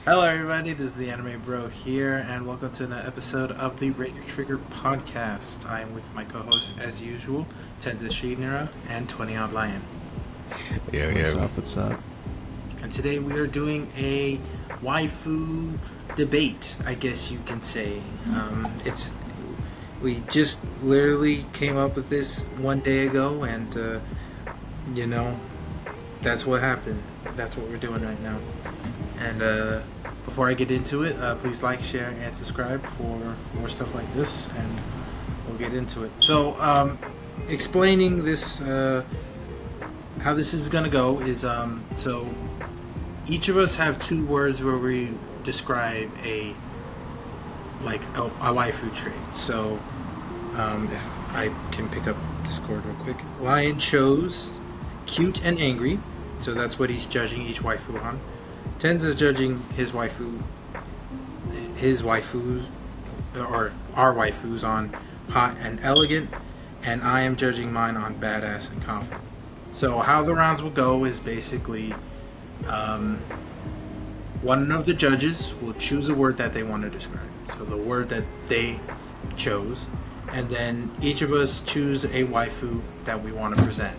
Hello, everybody. This is the Anime Bro here, and welcome to another episode of the Radio Trigger podcast. I am with my co-host, as usual, Tensashinra and 20 Odd Lion. What's up? And today we are doing a waifu debate, I guess you can say. We just literally came up with this one day ago, and that's what happened. That's what we're doing right now. And before I get into it, please like, share, and subscribe for more stuff like this, and we'll get into it. So, explaining this, how this is gonna go is, so each of us have two words where we describe a waifu trait. So, if I can pick up Discord real quick. Lion chose cute and angry, so that's what he's judging each waifu on. Tens is judging his waifus, or our waifus on hot and elegant, and I am judging mine on badass and confident. So how the rounds will go is basically, one of the judges will choose a word that they want to describe. So the word that they chose, and then each of us choose a waifu that we want to present.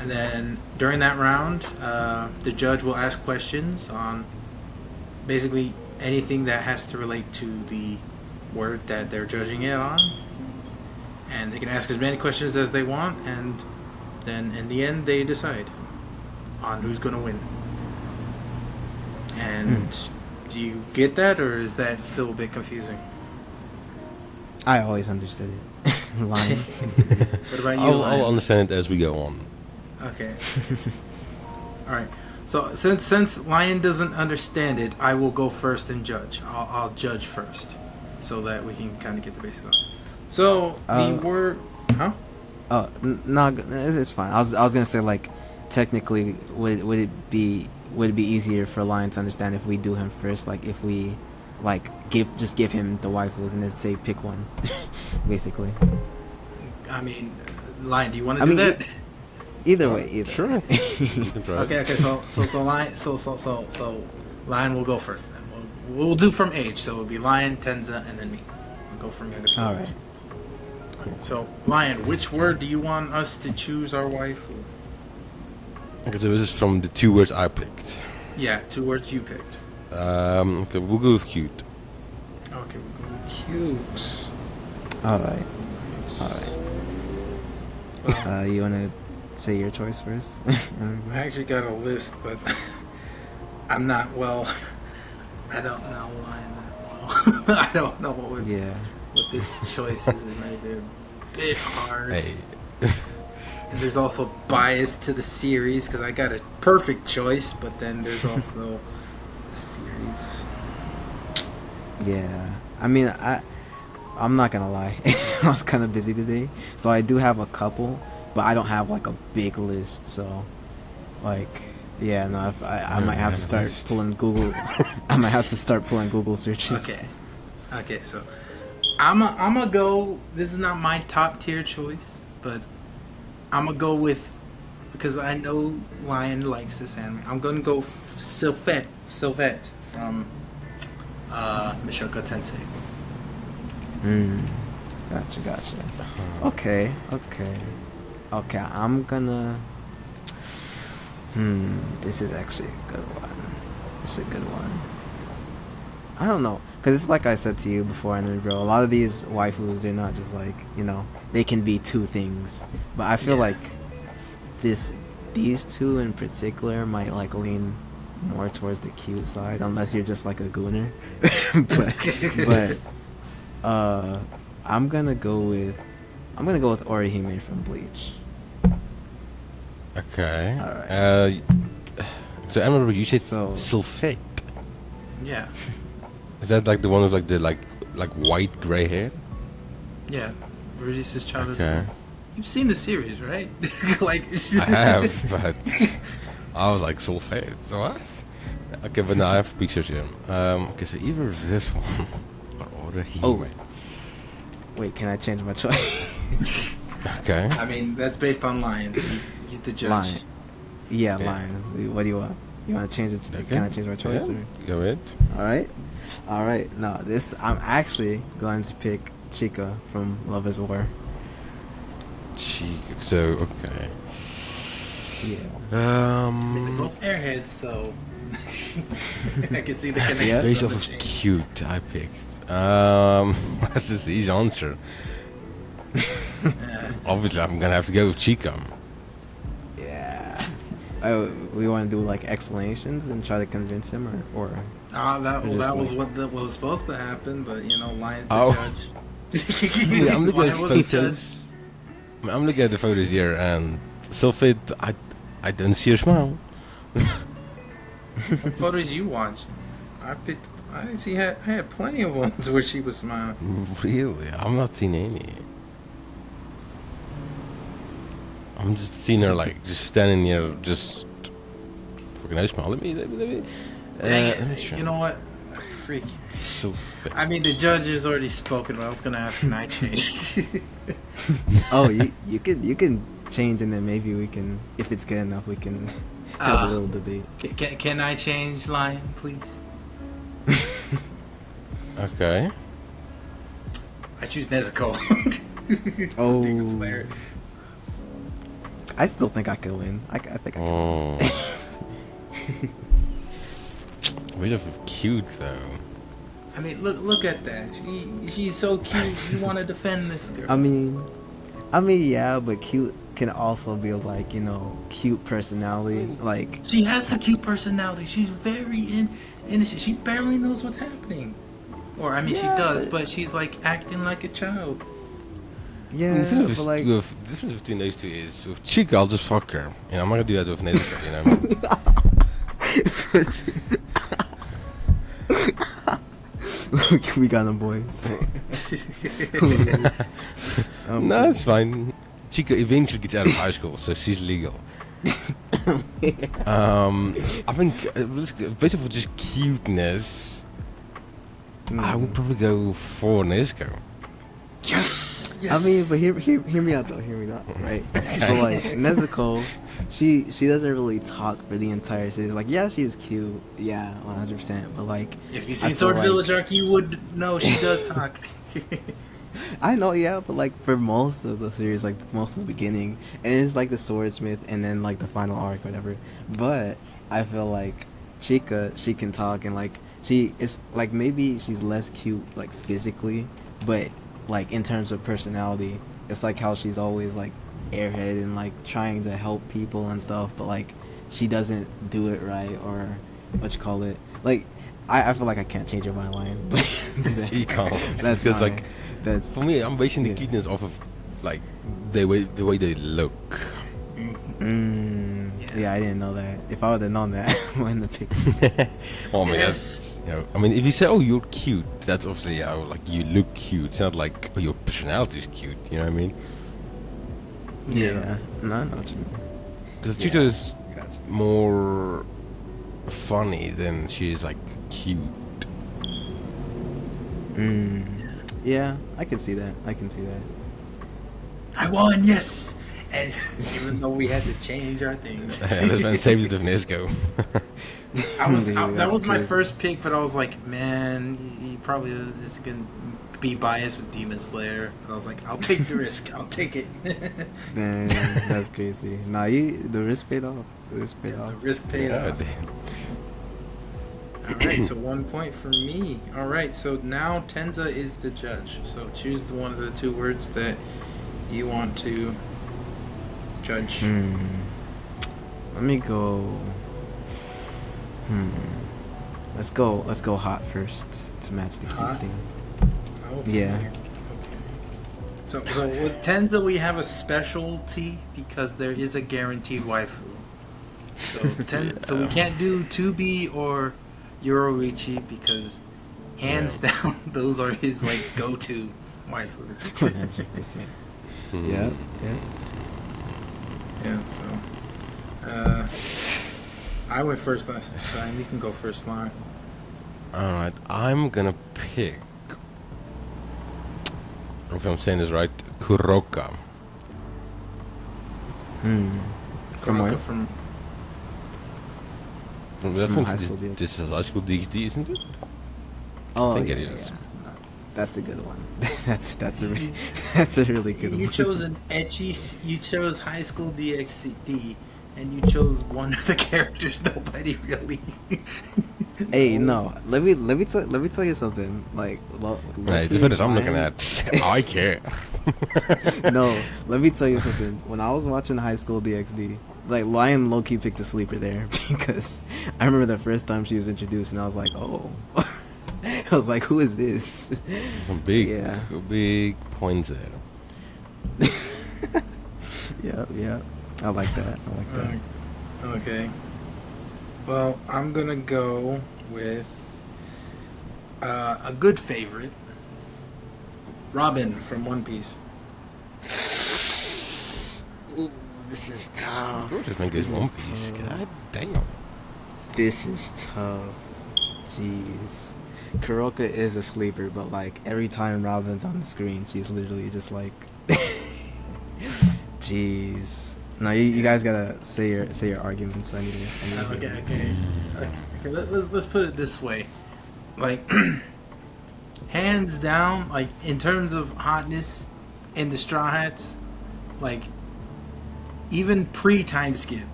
And then during that round, the judge will ask questions on basically anything that has to relate to the word that they're judging it on. And they can ask as many questions as they want, and then in the end, they decide on who's going to win. And do you get that, or is that still a bit confusing? I always understood it. Lion. What about you, Lion? I'll understand it as we go on. Okay. Alright. So since Lion doesn't understand it, I will go first and judge. I'll judge first, so that we can kind of get the basics on it. So the word, huh? Oh no, it's fine. I was gonna say, like, technically, would it be easier for Lion to understand if we do him first? Like, if we give him the waifus and then say pick one, basically. I mean, Lion, do you want to do that? Either way, either. Sure. Okay. So Lion, so Lion will go first then. We'll do from age. So it'll be Lion, Tenza, and then me. We'll go from youngest. All right. Cool. So Lion, which word do you want us to choose our waifu? Okay, so this is from the two words I picked. Yeah, two words you picked. Okay, we'll go with cute. Okay, we'll go with cute. All right. You wanna say your choice first? I actually got a list, but I'm not well. I don't know Lion that well. I don't know what this choice is. It might be a bit hard. Hey. And there's also bias to the series because I got a perfect choice, but then there's also the series. Yeah, I mean, I'm not gonna lie. I was kind of busy today, so I do have a couple, but I don't have like a big list. So, like, yeah, no, if I might have to start pulling Google. I might have to start pulling Google searches. Okay. So I'm gonna go. This is not my top tier choice, but I'm gonna go with, because I know Lion likes this anime. I'm gonna go Sylphette from Mushoku Tensei. Gotcha. Okay. I'm gonna. This is actually a good one. I don't know, because it's like I said to you before, and bro, a lot of these waifus, they're not just like, they can be two things. But I feel like these two in particular might like lean more towards the cute side, unless you're just like a gooner. but I'm gonna go with Orihime from Bleach. Okay. Alright. So I remember you said So- Sylphette. Yeah. Is that like the one with like the like white gray hair? Yeah. Reduces childhood. Okay. You've seen the series, right? I have, but I was like Sylphette. So what? Okay, but now I have pictures here. Okay, so either this one or Orihime. Oh. Wait, can I change my choice? Okay. I mean, that's based on Lion. He's the judge. Lion. Yeah, Yeah. Lion. What do you want? You want to change it? Okay. Can I change my choice? Yeah, Or? go ahead. All right. No, this I'm actually going to pick Chica from Love Is War. Chica. So okay. Yeah. They're both airheads, so I can see the connection. Yeah. Based of off the of change. cute, I picked. That's just the easy answer. Obviously, I'm gonna have to go with Chica. Yeah. We want to do like explanations and try to convince him, or That just was like- what was supposed to happen, but you know, Lion's the Oh. judge. Yeah, I'm looking at Lion was the judge. photos. I'm looking at the photos here, and Sylphid, I don't see a smile. What photos you watch? I picked. I didn't see. I had plenty of ones where she was smiling. Really, I'm not seeing any. I'm just seeing her like just standing here, just fucking no smile. Let me. Dang let me it! try. You know what? Freak. Sylphid. I mean, the judge has already spoken. But I was gonna ask, can I change? oh, you can change, and then maybe we can, if it's good enough, we can have a little debate. Can I change, Lion, please? Okay. I choose Nezuko. Oh. Demon Slayer. I still think I could win. I think I can. Oh. Bit of cute though. I mean, look at that. She's so cute. You want to defend this girl? I mean, yeah, but cute can also be like, you know, cute personality. Like, She has a cute personality. She's very innocent. She barely knows what's happening. Or, I mean, she Yeah, does, but- but she's like acting like a child. yeah, The difference, but like, the difference between those two is with Chica, I'll just fuck her. You know, I'm not gonna do that with Nezuko, you know. we got them boys. No, it's fine. Chica eventually gets out of high school, so she's legal. I think based off of just cuteness, I would probably go for Nezuko. Yes! Yes! I mean, but hear me out though. Hear me out, right? So like Nezuko, she doesn't really talk for the entire series. Like, yeah, she was cute, yeah, 100%. But like, If you've I seen feel Sword like- Village arc, you would know she does talk. I know, yeah, but like for most of the series, like most of the beginning, and it's like the swordsmith, and then like the final arc, whatever. But I feel like Chica, she can talk, and like she is like maybe she's less cute like physically, but like in terms of personality, it's like how she's always like airhead and like trying to help people and stuff, but like she doesn't do it right, or what you call it. Like I feel like I can't change my line, but You can't. That's because fine. like That's for me, I'm basing the Yeah. cuteness off of like the way they look. Yeah, I didn't know that. If I would have known that, I wouldn't have picked. Well, I mean, Yes. that's, you know, I mean, if you say, "Oh, you're cute," that's obviously like you look cute. It's not like, "Oh, your personality is cute." You know what I mean? Yeah, no, I know what you mean. Because Yeah. Chica is Gotcha. more funny than she is like cute. Yeah, I can see that. I can see that. I won, yes! And even though we had to change our things. That's been saved it with Nesco. Dude, that that's was my crazy. first pick, but I was like, man, he probably is gonna be biased with Demon Slayer. And I was like, I'll take the risk. I'll take it. Dang, that's crazy. Nah, the risk paid off. The risk paid The off. risk paid Yeah, off. All right, so 1 point for me. All right, so now Tenza is the judge. So choose one of the two words that you want to judge. Let me go. Let's go hot first to match the cute Hot? thing. Oh, Yeah. Okay. So with Tenza, we have a specialty because there is a guaranteed waifu. So we can't do 2B or Yoroichi because hands down those are his like go-to waifus. 100%. Yeah, yeah. Yeah, so I went first last time. You can go first, line. Alright, I'm gonna pick, if I'm saying this right, Kuroka. From where? From From High School DxD. This is High School DxD, isn't it? Oh, think yeah, it is. yeah. No, that's a good one. That's a really good one. You chose an ecchi. You chose High School DxD, and you chose one of the characters nobody really. Hey, no. Let me tell you something. Like, Right, the finish I'm looking at, I care. No, let me tell you something. When I was watching High School DxD, like Lion low-key picked a sleeper there because I remember the first time she was introduced and I was like, oh. I was like, who is this? Some big, Yeah. big points there. Yeah. I like that. Okay. Well, I'm gonna go with a good favorite, Robin from One Piece. Ooh, this is tough. Just make this One Piece. God damn. This is tough. Jeez. Kuroka is a sleeper, but like every time Robin's on the screen, she's literally just like, jeez. No, you guys gotta say your arguments. I need to Okay. Let's put it this way, like, hands down, like in terms of hotness in the Straw Hats, like even pre-time skip,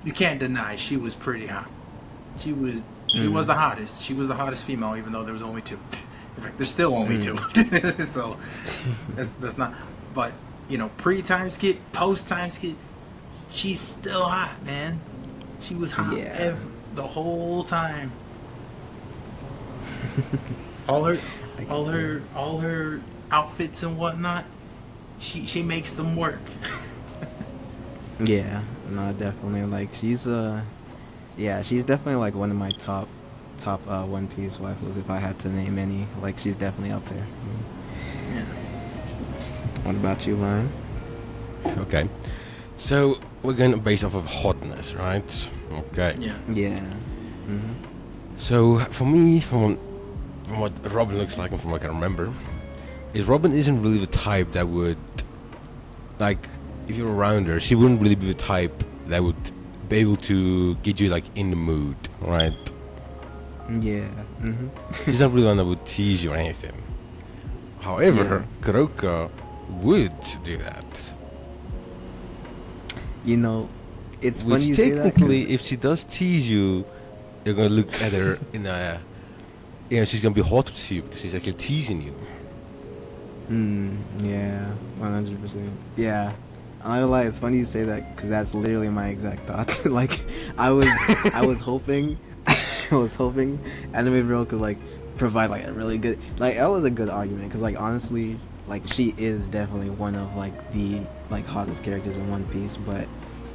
you can't deny she was pretty hot. She was the hottest. She was the hottest female, even though there was only two. In fact, there's still only two. So that's not. But you know, pre-time skip, post-time skip, she's still hot, man. She was hot the whole time. all her outfits and whatnot, she makes them work. Yeah, no, definitely. Like she's definitely like one of my top One Piece waifus. If I had to name any, like she's definitely up there. Yeah. What about you, Lion? Okay. So, we're going to base off of hotness, right? Okay. Yeah. Yeah. So, for me, from what Robin looks like and from what I can remember, is Robin isn't really the type that would, like, if you're around her, she wouldn't really be the type that would be able to get you, like, in the mood, right? Yeah. She's not really one that would tease you or anything. However, Kuroka would do that. You know, it's Which funny you say that. 'Cause- technically, if she does tease you, you're gonna look at her in a, she's gonna be hot to you because she's actually teasing you. Yeah, 100%. Yeah. I don't lie, it's funny you say that because that's literally my exact thoughts. Like, I was hoping Anime Bro could like provide like a really good, like that was a good argument because like honestly, like she is definitely one of like the like hottest characters in One Piece, but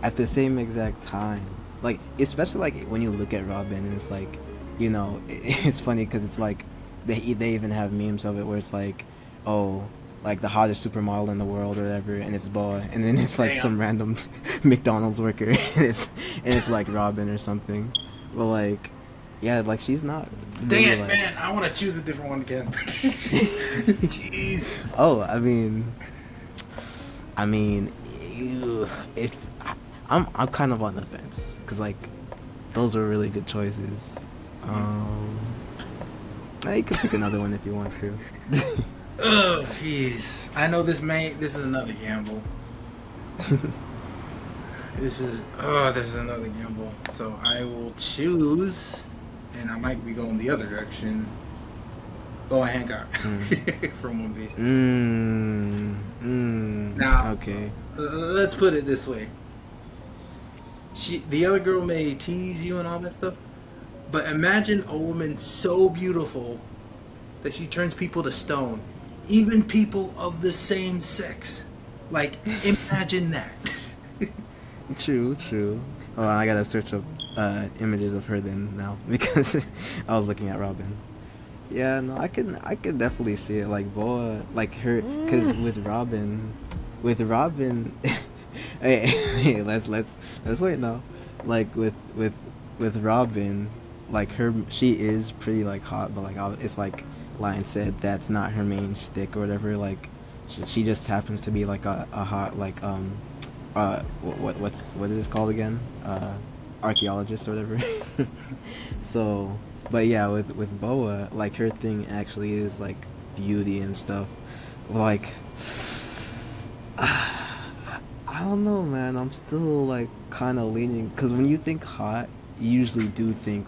at the same exact time, like especially like when you look at Robin, and it's like, you know, it's funny because it's like they even have memes of it where it's like, oh, like the hottest supermodel in the world or whatever, and it's Boa, and then it's like some random McDonald's worker, and it's like Robin or something, but like, yeah, like she's not. Dang really, it, like, man! I want to choose a different one again. Jeez. Oh, I mean, if I'm kind of on the fence because like those are really good choices. You could pick another one if you want to. Oh, jeez. I know this is another gamble. This is another gamble. So I will choose, and I might be going the other direction. Boa Hancock from One Piece. Now, okay. Let's put it this way. The other girl may tease you and all that stuff, but imagine a woman so beautiful that she turns people to stone, even people of the same sex. Like, imagine that. True. Hold on, I gotta search up images of her then now because I was looking at Robin. Yeah, no, I can definitely see it. Like Boa, like her, because with Robin, hey, let's wait now. Like with Robin, like she is pretty like hot, but like it's like Lion said, that's not her main shtick or whatever. Like she just happens to be like a hot like what is this called again? archaeologist or whatever. So, but yeah, with Boa, like her thing actually is like beauty and stuff. Like, I don't know, man. I'm still like kind of leaning because when you think hot, you usually do think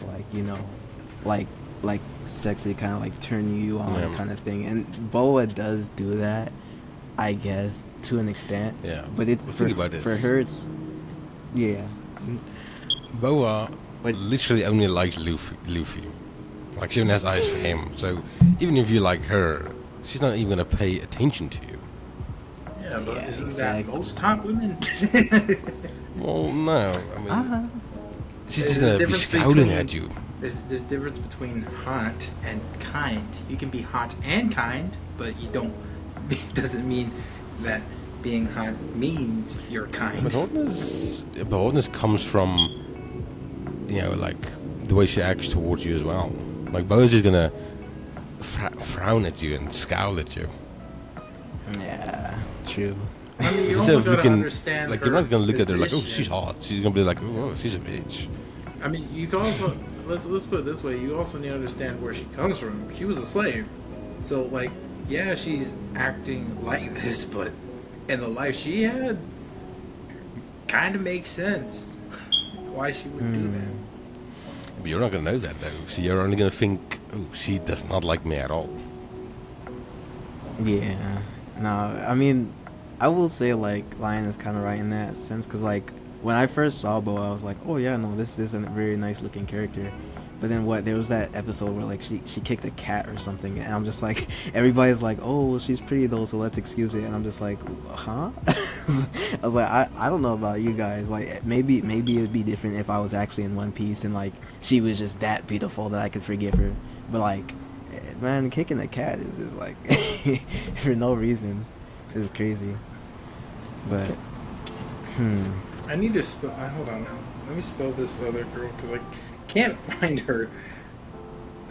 like like sexy, kind of like turn you on Yeah. kind of thing. And Boa does do that, I guess, to an extent. Yeah. But it's But for, think about this. for her. It's yeah. Boa But- literally only likes Luffy. Like, she only has eyes for him. So, even if you like her, she's not even gonna pay attention to you. Yeah, but Yeah, isn't exactly. that most hot women? Well, no. I mean, Uh-huh. she's There's just a gonna be difference scowling between- at you. There's difference between hot and kind. You can be hot and kind, but you don't. It doesn't mean that being hot means you're kind. But hotness comes from, like, the way she acts towards you as well. Like, Boa's just gonna frown at you and scowl at you. Yeah, true. I mean, you Instead also of gotta looking, understand. like, her you're not gonna look at her like, oh, position. she's hot. She's gonna be like, oh, she's a bitch. I mean, you can also let's put it this way. You also need to understand where she comes from. She was a slave, so like, yeah, she's acting like this, but in the life she had, kind of makes sense why she would do that. But you're not gonna know that though. So you're only gonna think, oh, she does not like me at all. Yeah. No, I mean, I will say like Lion is kind of right in that sense because like when I first saw Boa, I was like, oh yeah, no, this is a very nice looking character. But then there was that episode where like she kicked a cat or something, and I'm just like, everybody's like, oh, well, she's pretty though, so let's excuse it, and I'm just like, huh? I was like, I don't know about you guys, like maybe it'd be different if I was actually in One Piece and like she was just that beautiful that I could forgive her, but like, man, kicking a cat is like for no reason is crazy. But I need to spell. Hold on now. Let me spell this other girl because I can't find her.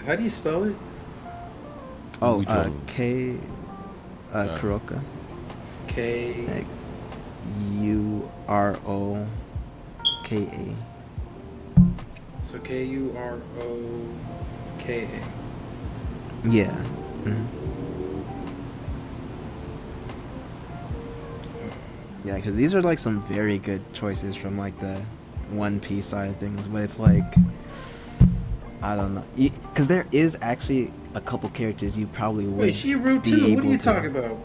How do you spell it? oh, Which one? K, Kuroka, K. like Uroka. So Kuroka. Yeah. Mhm. Yeah, because these are like some very good choices from like the One Piece side of things, but it's like, I don't know, because there is actually a couple characters you probably would Wait, she rude be too. What are able you to- talking about?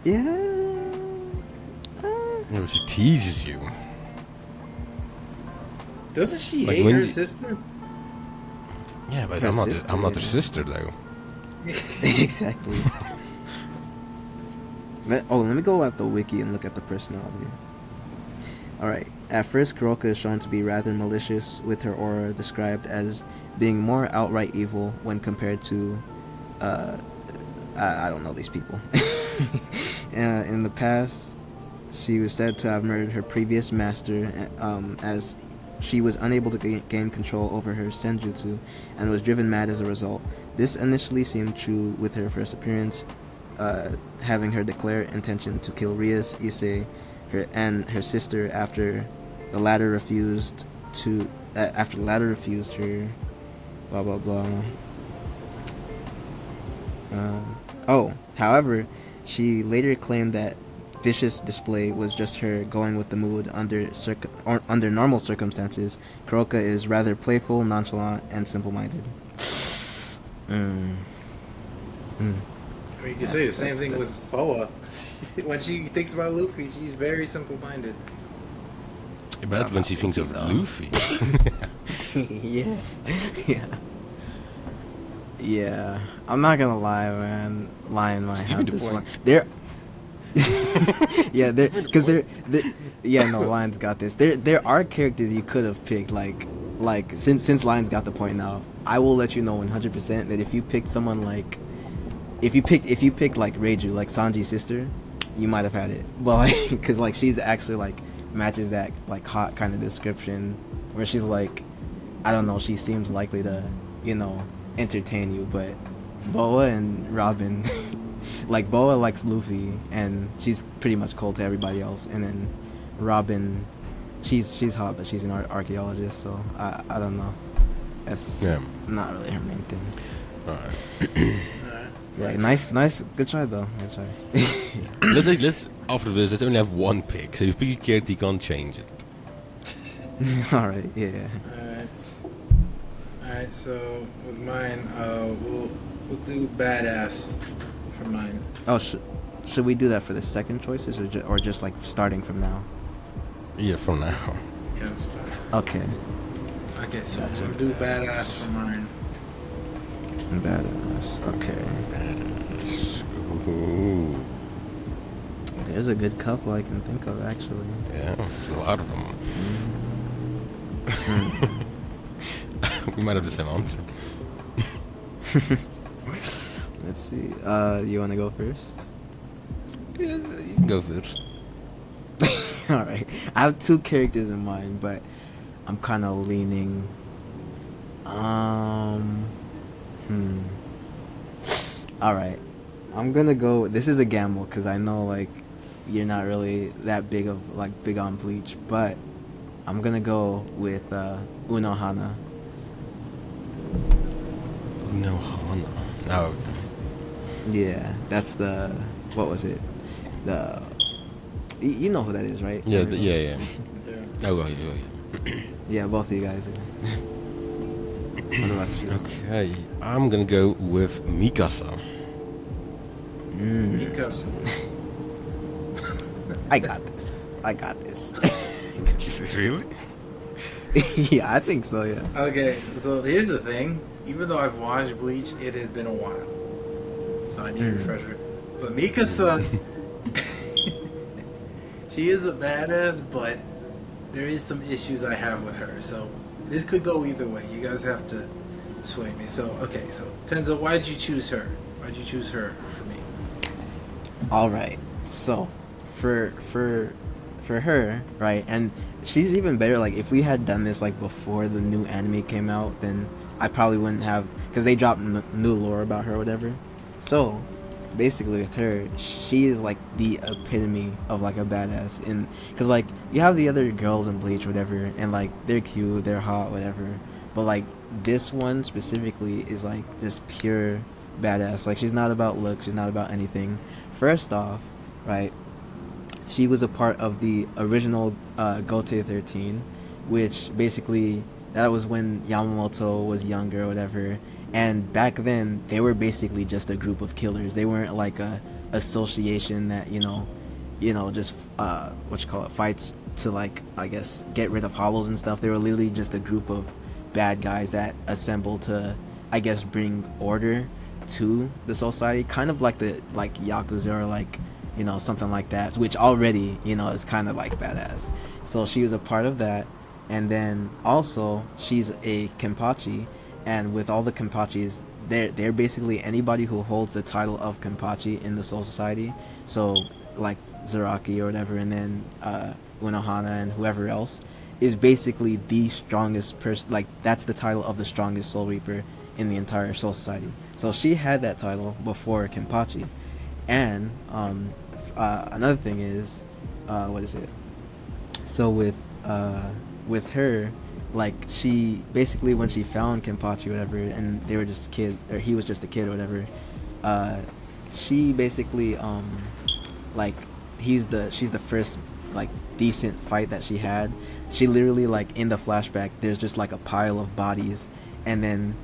Yeah. She teases you. Doesn't she Like hate when her you- sister? Yeah, but Her I'm not sister, her yeah. sister though. Exactly. Let me go at the wiki and look at the personality. Alright, at first Kuroka is shown to be rather malicious, with her aura described as being more outright evil when compared to, I don't know these people. In the past, she was said to have murdered her previous master, as she was unable to gain control over her senjutsu and was driven mad as a result. This initially seemed true with her first appearance, having her declare intention to kill Rias, Issei, and her sister after the latter refused her. Blah blah blah. However, she later claimed that vicious display was just her going with the mood under normal circumstances. Kuroka is rather playful, nonchalant, and simple-minded. I mean, you can say the same thing with Boa. When she thinks about Luffy, she's very simple-minded. But when she thinks of Luffy, Yeah. Yeah. I'm not gonna lie, man. Lion might Give me have the this point. one. Yeah, no, Lion's got this. There are characters you could have picked, like since Lion's got the point now, I will let you know 100% that if you picked someone like, if you picked like Reiju, like Sanji's sister, you might have had it. But like, because like she's actually like matches that like hot kind of description, where she's like, I don't know, she seems likely to, entertain you. But Boa and Robin, like Boa likes Luffy and she's pretty much cold to everybody else, and then Robin she's hot, but she's an archaeologist, so I don't know. That's not really her main thing. Alright. Yeah, nice, good try though. Good try. let's after this. Let's only have one pick. So if you pick a character, you can't change it. All right, yeah. All right. So with mine, we'll do badass for mine. Oh, should we do that for the second choices, or just like starting from now? Yeah, from now. Yes. Okay. Okay. So we'll do badass for mine. Badass. Okay. Badass. Ooh. There's a good couple I can think of actually. Yeah, there's a lot of them. We might have the same answer. Let's see. You want to go first? Yeah, you can go first. All right. I have two characters in mind, but I'm kind of leaning. All right. I'm gonna go. This is a gamble because I know like you're not really that big on Bleach, but I'm gonna go with Unohana. Unohana. Oh. Yeah, that's the. What was it? You know who that is, right? Yeah. Everyone? Yeah. Yeah. Oh, yeah. Yeah, both of you guys. What about you? Okay, I'm gonna go with Mikasa. Because I got this. Really? Yeah, I think so. Yeah. okay. So here's the thing. Even though I've watched Bleach, it has been a while, so I need a refresher. But Mikasa, she is a badass, but there is some issues I have with her. So this could go either way. You guys have to sway me. So okay. So Tenzo, why'd you choose her? Why'd you choose her for me? All right. So, for her, right, and she's even better. Like, if we had done this like before the new anime came out, then I probably wouldn't have, because they dropped new lore about her or whatever. So, basically with her, she is like the epitome of like a badass. And because like you have the other girls in Bleach, whatever, and like they're cute, they're hot, whatever. But like this one specifically is like just pure badass. Like she's not about looks, she's not about anything. First off, right, she was a part of the original Gote 13, which basically that was when Yamamoto was younger or whatever. And back then, they were basically just a group of killers. They weren't like a association that just fights to like, I guess, get rid of hollows and stuff. They were literally just a group of bad guys that assembled to, I guess, bring order to the society, kind of like Yakuza or like something like that, which already is kind of like badass. So she was a part of that, and then also she's a Kenpachi. And with all the Kenpachis, they're basically anybody who holds the title of Kenpachi in the Soul Society. So, like Zaraki or whatever, and then Unohana and whoever else is basically the strongest person. Like, that's the title of the strongest Soul Reaper in the entire Soul Society. So she had that title before Kenpachi. And another thing is, what is it? So with her, like, she basically, when she found Kenpachi or whatever, and they were just kid, or he was just a kid or whatever, she basically like she's the first like decent fight that she had. She literally, like, in the flashback, there's just like a pile of bodies, and then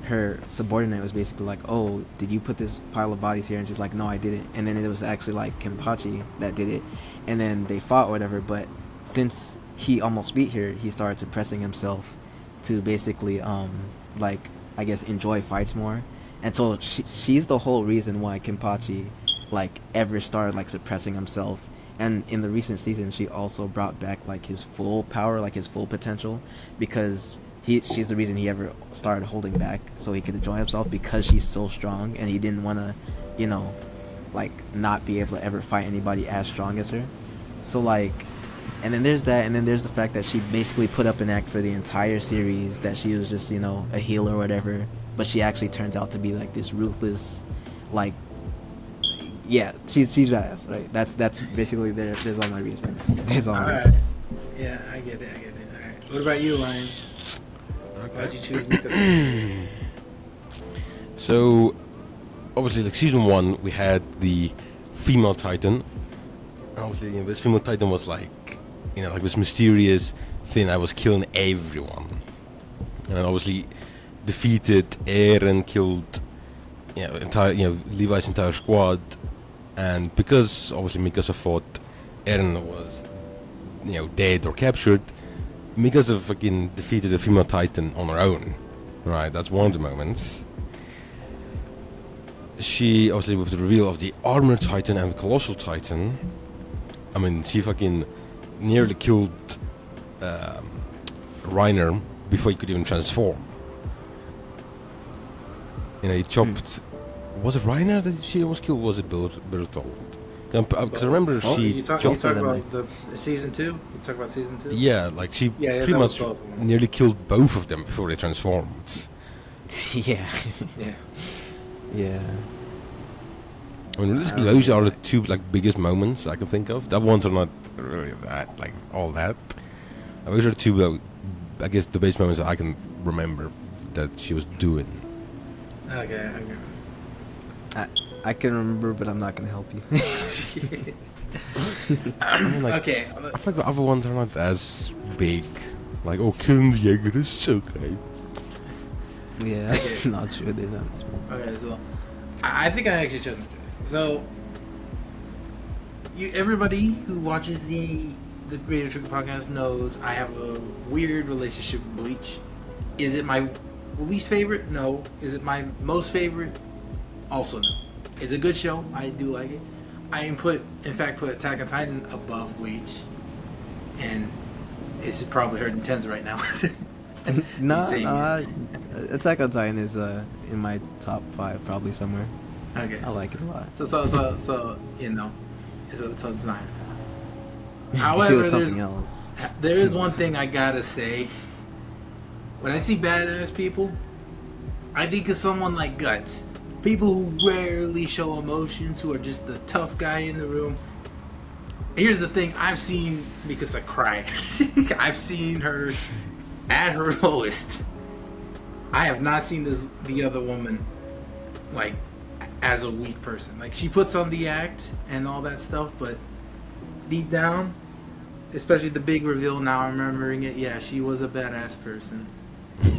her subordinate was basically like, oh, did you put this pile of bodies here? And she's like, no, I didn't. And then it was actually like Kenpachi that did it, and then they fought or whatever. But since he almost beat her, he started suppressing himself to basically like, I guess, enjoy fights more. And so she's the whole reason why Kenpachi like ever started like suppressing himself. And in the recent season, she also brought back like his full power, like his full potential, because she's the reason he ever started holding back so he could enjoy himself, because she's so strong and he didn't want to like not be able to ever fight anybody as strong as her. So like, and then there's that, and then there's the fact that she basically put up an act for the entire series that she was just, a healer or whatever, but she actually turns out to be like this ruthless, like, yeah, she's badass, right? That's basically there's all my reasons. There's all my reasons. Yeah, I get it. All right. What about you, Lion? Why'd you choose Mika? So, obviously, like season 1, we had the female Titan. Obviously, this female Titan was like, like this mysterious thing that was killing everyone. And then obviously defeated Eren, killed, Levi's entire squad. And because obviously Mikasa thought Eren was, dead or captured, Mikasa fucking defeated the female Titan on her own. Right, that's one of the moments. She, obviously, with the reveal of the Armored Titan and the Colossal Titan, I mean, she fucking nearly killed Reiner before he could even transform. He chopped... Was it Reiner that she almost killed? Was it Bertolt? Because I remember she you talk chopped... about the season 2? You talk about season 2? Yeah, like she pretty that much was both of them. nearly killed both of them before they transformed. Yeah. Yeah. Yeah. I mean, realistically, those are the two biggest moments I can think of. That ones are not really that all that. Those are the two, I guess, the best moments that I can remember that she was doing. Okay. I can remember, but I'm not gonna help you. I mean, Okay. I think the other ones are not as big. Like, killing the Jaeger is so great. Yeah, Okay. not sure they're not. Okay, so I think I actually chose my choice. So everybody who watches the Radio Trigger podcast knows I have a weird relationship with Bleach. Is it my least favorite? No. Is it my most favorite? Also no. It's a good show. I do like it. I put Attack on Titan above Bleach, and it's probably hurting Tensa right now. No, Saying Attack on Titan is in my top 5 probably somewhere. Okay. I like it a lot. So it's not. I However, feel something else. there is one thing I gotta say. When I see badass people, I think of someone like Guts. People who rarely show emotions, who are just the tough guy in the room. Here's the thing, I've seen Mikasa cry. I've seen her at her lowest. I have not seen the other woman as a weak person. She puts on the act and all that stuff, but deep down, especially the big reveal, now I'm remembering it, yeah, she was a badass person.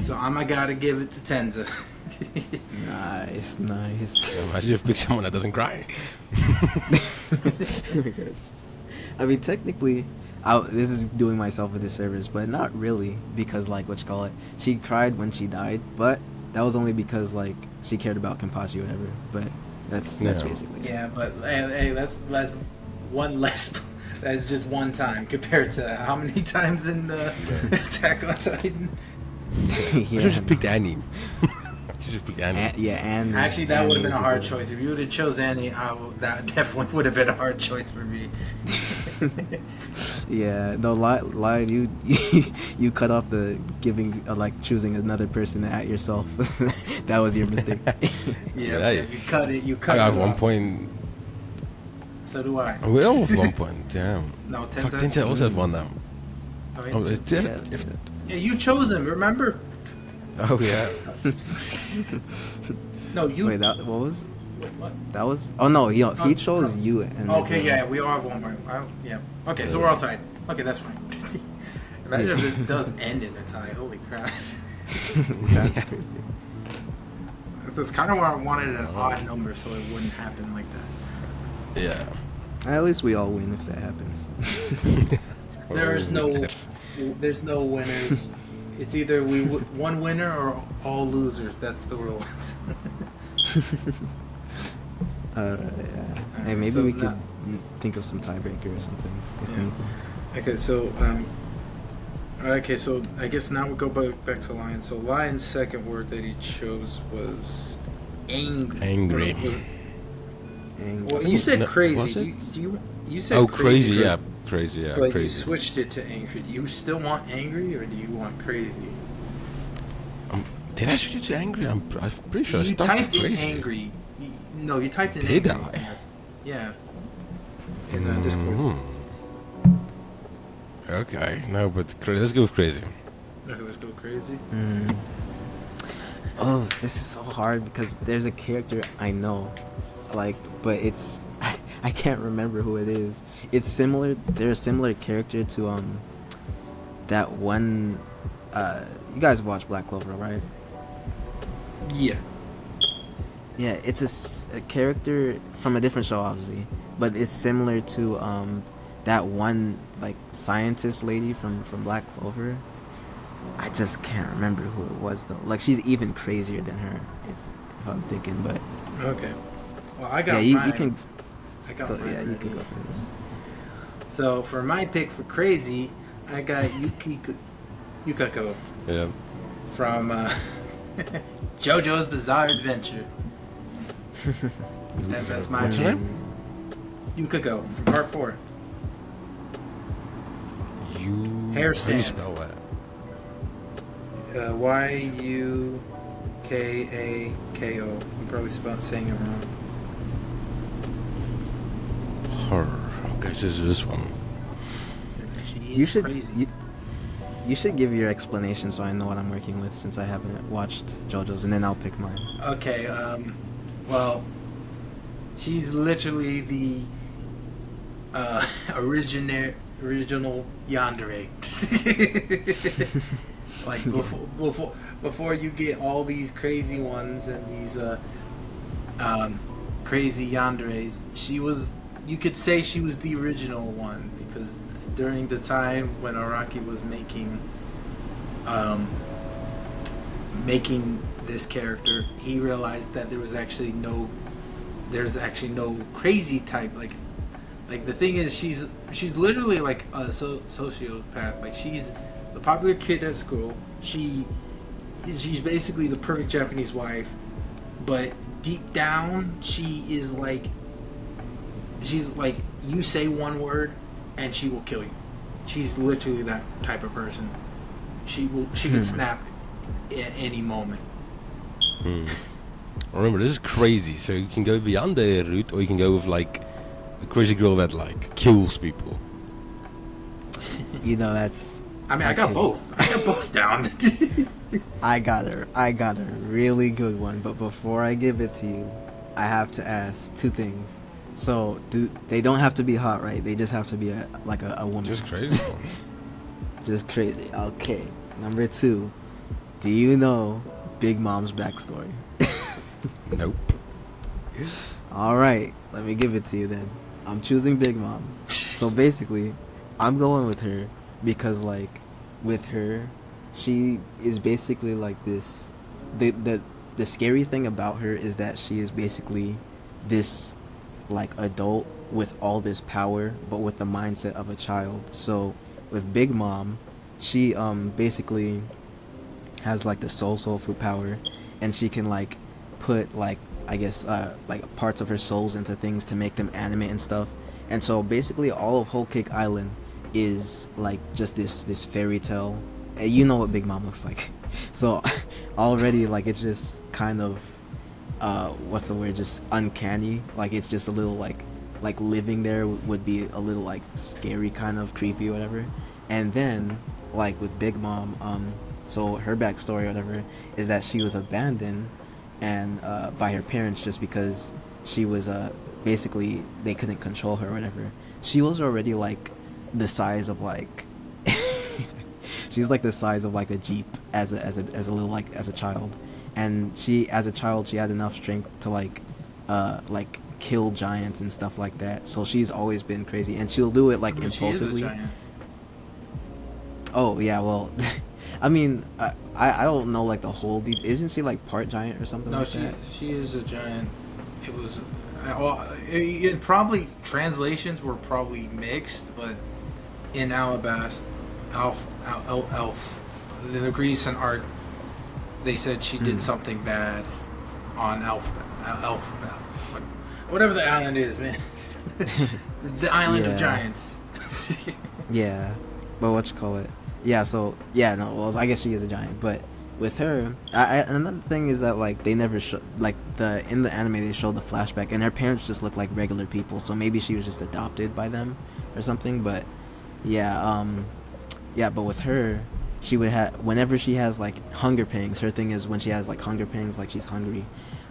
So I gotta give it to Tensa. Nice. Imagine if you pick someone that doesn't cry. I mean, technically, this is doing myself a disservice, but not really, because she cried when she died, but that was only because she cared about Kenpachi or whatever. But that's basically it. Yeah, but hey, that's one less. That's just one time compared to how many times in Attack on Titan. You should have picked Annie. You should pick Annie. Annie. Actually, that Annie would have been is a hard good choice. If you would have chose Annie, that definitely would have been a hard choice for me. one. Yeah, no, Lion, you cut off the giving, choosing another person at yourself. That was your mistake. Yeah, you cut it. You cut I it. have 1 point. So do I. We all have 1 point. Damn. No, Fuck, Tensa also have 1 now. Oh, yeah, you chose him. Remember? Oh yeah. No, you. Wait, what was? What? That was. Oh no, he chose you. And Okay, yeah, we all have 1 point. Yeah. Okay, so we're all tied. Okay, that's fine. Imagine if this does end in a tie. Holy crap. That's crazy. That's kind of why I wanted an odd number so it wouldn't happen like that. Yeah. At least we all win if that happens. There's no winners. It's either one winner or all losers. That's the rules. Yeah. Hey, maybe so we could think of some tiebreaker or something. If Yeah. Okay, so I guess now we'll go back to Lion. So Lion's second word that he chose was angry. Angry. Well, you said No, crazy. was it? You said Oh, crazy. crazy, yeah. Crazy, yeah. But you Crazy. switched it to angry. Do you still want angry or do you want crazy? Did I switch it to angry? I'm pretty sure I You stuck typed with in crazy. angry. No, you typed in Did angry. I? Yeah. In Discord. Okay, no, but let's go with crazy. Okay, let's go crazy. Oh, this is so hard because there's a character I know, like, but it's I can't remember who it is. It's similar. They're a similar character to that one. You guys watch Black Clover, right? Yeah. Yeah, it's a character from a different show, obviously, but it's similar to that one like scientist lady from Black Clover. I just can't remember who it was though. Like she's even crazier than her, if I'm thinking. But Okay. Well, I got yeah, you mine. can. I got Go, mine yeah, you ready. can go for this. So for my pick for crazy, I got Yukiko Yeah. from JoJo's Bizarre Adventure. And that's my What's her pick. name? Yukiko from Part 4. Hair How do you stand. spell that? Yukako. I'm probably saying it wrong. Her. Okay, so it's this one. She is You should crazy. you should give your explanation so I know what I'm working with since I haven't watched JoJo's, and then I'll pick mine. Okay, well, she's literally the original yandere. Like before you get all these crazy ones and these crazy yanderes, you could say she was the original one, because during the time when Araki was making this character, he realized that there's actually no crazy type. Like the thing is, she's literally like a sociopath. Like she's the popular kid at school. She's basically the perfect Japanese wife, but deep down she's like you say one word and she will kill you. She's literally that type of person. She can snap at any moment. Remember, this is crazy. So you can go the yandere route, or you can go with like a crazy girl that like kills people. You know, that's. I mean, I got both. I got both down. I got a really good one, but before I give it to you, I have to ask two things. So, they don't have to be hot, right? They just have to be a woman. Just crazy. Just crazy. Okay. Number 2. Do you know Big Mom's backstory? Nope. All right. Let me give it to you then. I'm choosing Big Mom. So basically, I'm going with her because, like, with her, she is basically like this. The scary thing about her is that she is basically this, like, adult with all this power, but with the mindset of a child. So with Big Mom, she basically has like the soul food power, and she can like put like, I guess like parts of her souls into things to make them animate and stuff. And so basically all of Whole Cake Island is like just this fairy tale. And you know what Big Mom looks like. So already, like, it's just kind of what's the word, just uncanny. Like, it's just a little like living there would be a little like scary, kind of creepy, whatever. And then like with Big Mom, so her backstory or whatever is that she was abandoned and by her parents just because she was basically they couldn't control her or whatever. She was already like the size of like she was like the size of like a Jeep as a little, like, as a child. And as a child she had enough strength to like kill giants and stuff like that. So she's always been crazy, and she'll do it like impulsively. She is a giant. Oh yeah, well, I mean, I don't know like the whole. Isn't she like part giant or something? No, like that? she is a giant. It was, well, it probably translations were probably mixed, but in Alabasta, Elf, the Greece and art, they said she did something bad on Alphabet, whatever the island is, man. The island of giants. Yeah, but what you call it? Yeah, so yeah, no, well, I guess she is a giant, but with her, another thing is that like they never show like in the anime they show the flashback, and her parents just look like regular people, so maybe she was just adopted by them or something. But Yeah, yeah, but with her, she would have whenever she has like hunger pangs. Her thing is when she has like hunger pangs, like she's hungry,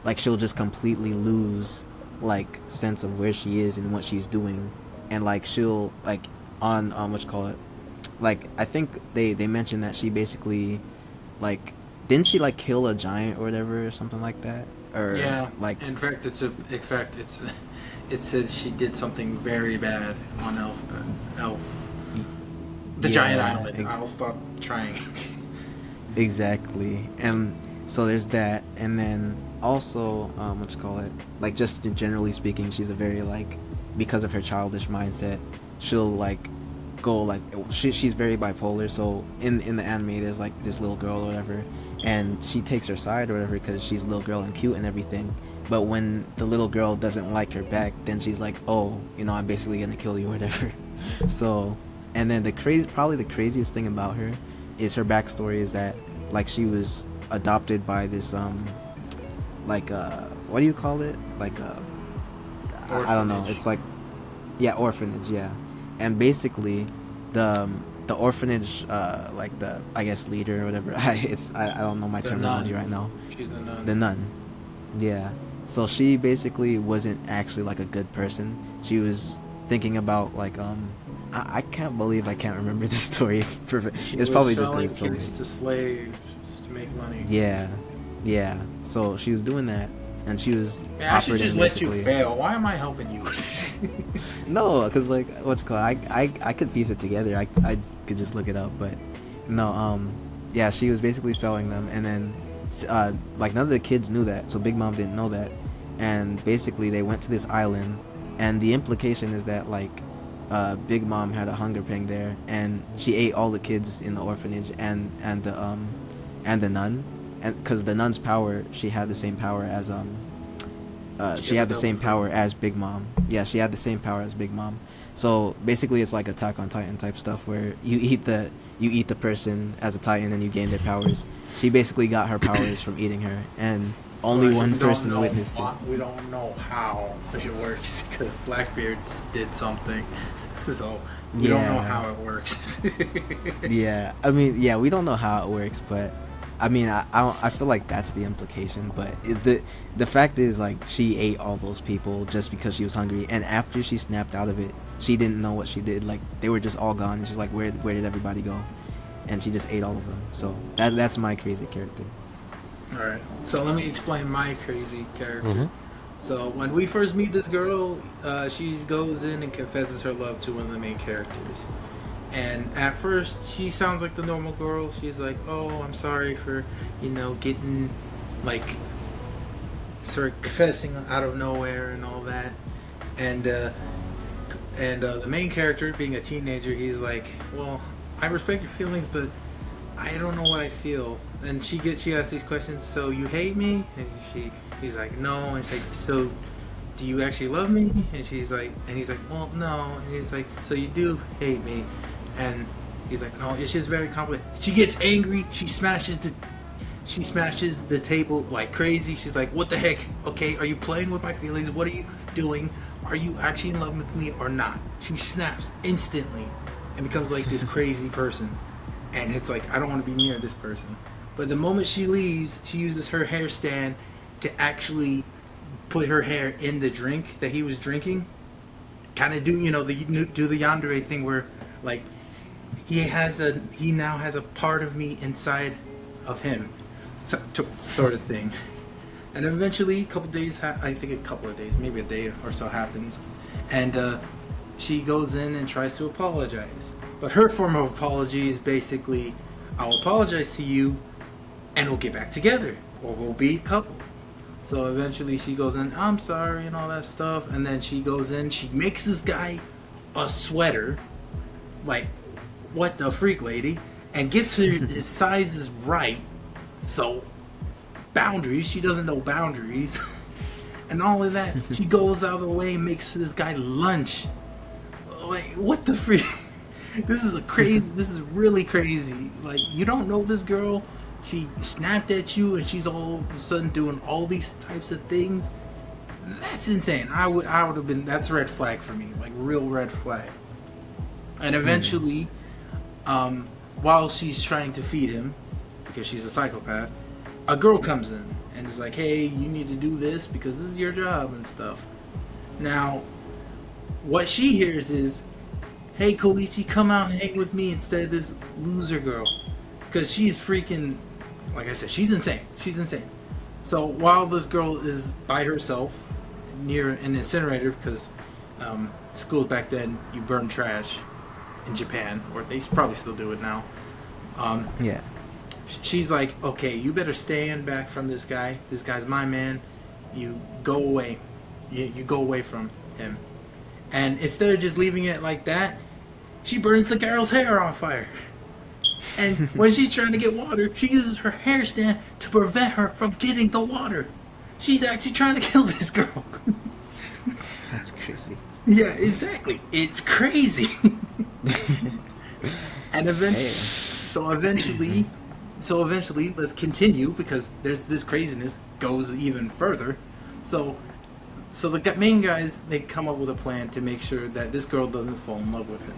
like she'll just completely lose like sense of where she is and what she's doing, and like she'll like on what you call it, like I think they mentioned that she basically like didn't she like kill a giant or whatever or something like that or Yeah, like in fact it says she did something very bad on Elf, the giant yeah, island. I'll stop trying. exactly. And so there's that, and then also what you call it, like just generally speaking, she's a very like because of her childish mindset, she'll like go like she's very bipolar. So in the anime there's like this little girl or whatever, and she takes her side or whatever because she's a little girl and cute and everything. But when the little girl doesn't like her back, then she's like, oh, you know, I'm basically gonna kill you or whatever. So, and then probably the craziest thing about her is her backstory is that like she was adopted by this like what do you call it, like I don't know, Orphanage. it's like yeah, orphanage, yeah. And basically the orphanage like the I guess leader or whatever I don't know my The terminology nun. right now. She's a nun. The nun, yeah. So she basically wasn't actually like a good person. She was thinking about like I can't believe I can't remember the story perfect. She It's was probably just selling because it's so kids to slaves to make money. yeah, yeah. So she was doing that, and she was Yeah, I should operating just let you basically. fail. Why am I helping you? No, because like what's it called? I could piece it together. I could just look it up, but no. Yeah, she was basically selling them, and then like none of the kids knew that, so Big Mom didn't know that, and basically they went to this island, and the implication is that like Big Mom had a hunger pang there, and she ate all the kids in the orphanage and the nun, and because the nun's power, she had the same power as she had the same power as Big Mom. Yeah, she had the same power as Big Mom. So basically, it's like Attack on Titan type stuff where you eat the person as a Titan and you gain their powers. She basically got her powers from eating her, and only Well, one we don't person know witnessed it. We don't know how it works because Blackbeard did something, so we don't know Yeah. how it works. Yeah, I mean, yeah, we don't know how it works, but I mean, I feel like that's the implication. But the fact is, like, she ate all those people just because she was hungry, and after she snapped out of it, she didn't know what she did. Like, they were just all gone, and she's like, where did everybody go? And she just ate all of them. So that's my crazy character. All right, so let me explain my crazy character. Mhm. So when we first meet this girl, she goes in and confesses her love to one of the main characters. And at first, she sounds like the normal girl. She's like, "Oh, I'm sorry for, getting, like, sort of confessing out of nowhere and all that." And the main character, being a teenager, he's like, "Well, I respect your feelings, but I don't know what I feel." And she asks these questions. So you hate me? And he's like, "No." And she's like, "So do you actually love me?" And he's like, "Well, no." And he's like, "So you do hate me?" And he's like, "No." It's just very complicated. She gets angry. She smashes the table like crazy. She's like, "What the heck? Okay, are you playing with my feelings? What are you doing? Are you actually in love with me or not?" She snaps instantly and becomes like this crazy person. And it's like, I don't want to be near this person. But the moment she leaves, she uses her hair stand to actually put her hair in the drink that he was drinking. Kind of do the yandere thing where, like, he now has a part of me inside of him, sort of thing. And eventually, a couple of days, maybe a day or so happens, and she goes in and tries to apologize. But her form of apology is basically, "I'll apologize to you, and we'll get back together, or we'll be a couple." So eventually she goes in, "I'm sorry," and all that stuff. And then she goes in, she makes this guy a sweater, like, what the freak, lady, and gets his sizes right. So, boundaries, she doesn't know boundaries. And all of that, she goes out of the way and makes this guy lunch. Like, what the freak? This is really crazy. Like, you don't know this girl. She snapped at you and she's all of a sudden doing all these types of things. That's insane. I would have been, that's red flag for me. Like, real red flag. And eventually, while she's trying to feed him, because she's a psychopath, a girl comes in and is like, "Hey, you need to do this because this is your job and stuff." Now, what she hears is, "Hey, Koichi, come out and hang with me instead of this loser girl," because she's freaking, like I said, she's insane. She's insane. So while this girl is by herself near an incinerator, because schools back then you burn trash in Japan, or they probably still do it now. Yeah. She's like, "Okay, you better stand back from this guy. This guy's my man. You go away. You go away from him." And instead of just leaving it like that, she burns the girl's hair on fire. And when she's trying to get water, she uses her hair stand to prevent her from getting the water. She's actually trying to kill this girl. That's crazy. Yeah, exactly. It's crazy. And eventually, let's continue because there's this craziness goes even further. So the main guys, they come up with a plan to make sure that this girl doesn't fall in love with him.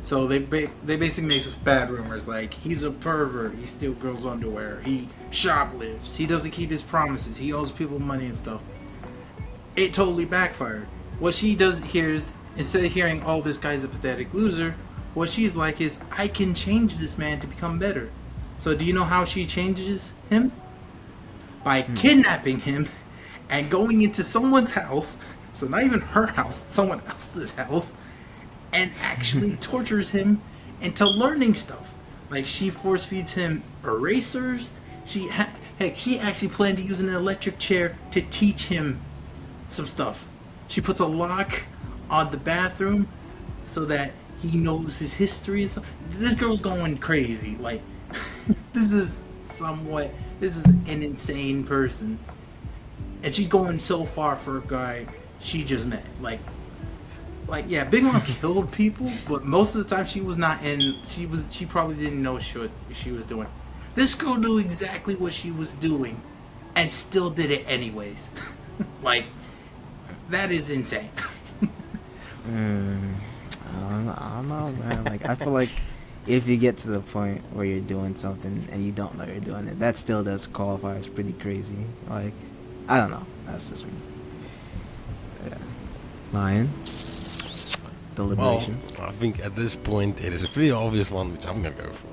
So they basically make some bad rumors like he's a pervert, he steals girls' underwear, he shoplifts, he doesn't keep his promises, he owes people money and stuff. It totally backfired. What she does here is, instead of hearing, "Oh, this guy's a pathetic loser," what she's like is, "I can change this man to become better." So do you know how she changes him? By kidnapping him and going into someone's house, so not even her house, someone else's house, and actually tortures him into learning stuff. Like, she force feeds him erasers. Heck, she actually planned to use an electric chair to teach him some stuff. She puts a lock on the bathroom so that he knows his history and stuff. This girl's going crazy. Like, this is an insane person. And she's going so far for a guy she just met. Like yeah, Big Mom killed people, but most of the time she was not in. She probably didn't know what she was doing. This girl knew exactly what she was doing, and still did it anyways. Like, that is insane. I don't know, man. Like, I feel like if you get to the point where you're doing something and you don't know you're doing it, that still does qualify as pretty crazy. Like, I don't know. That's just me. Yeah. Lion. Deliberations. Well, I think at this point it is a pretty obvious one, which I'm gonna go for.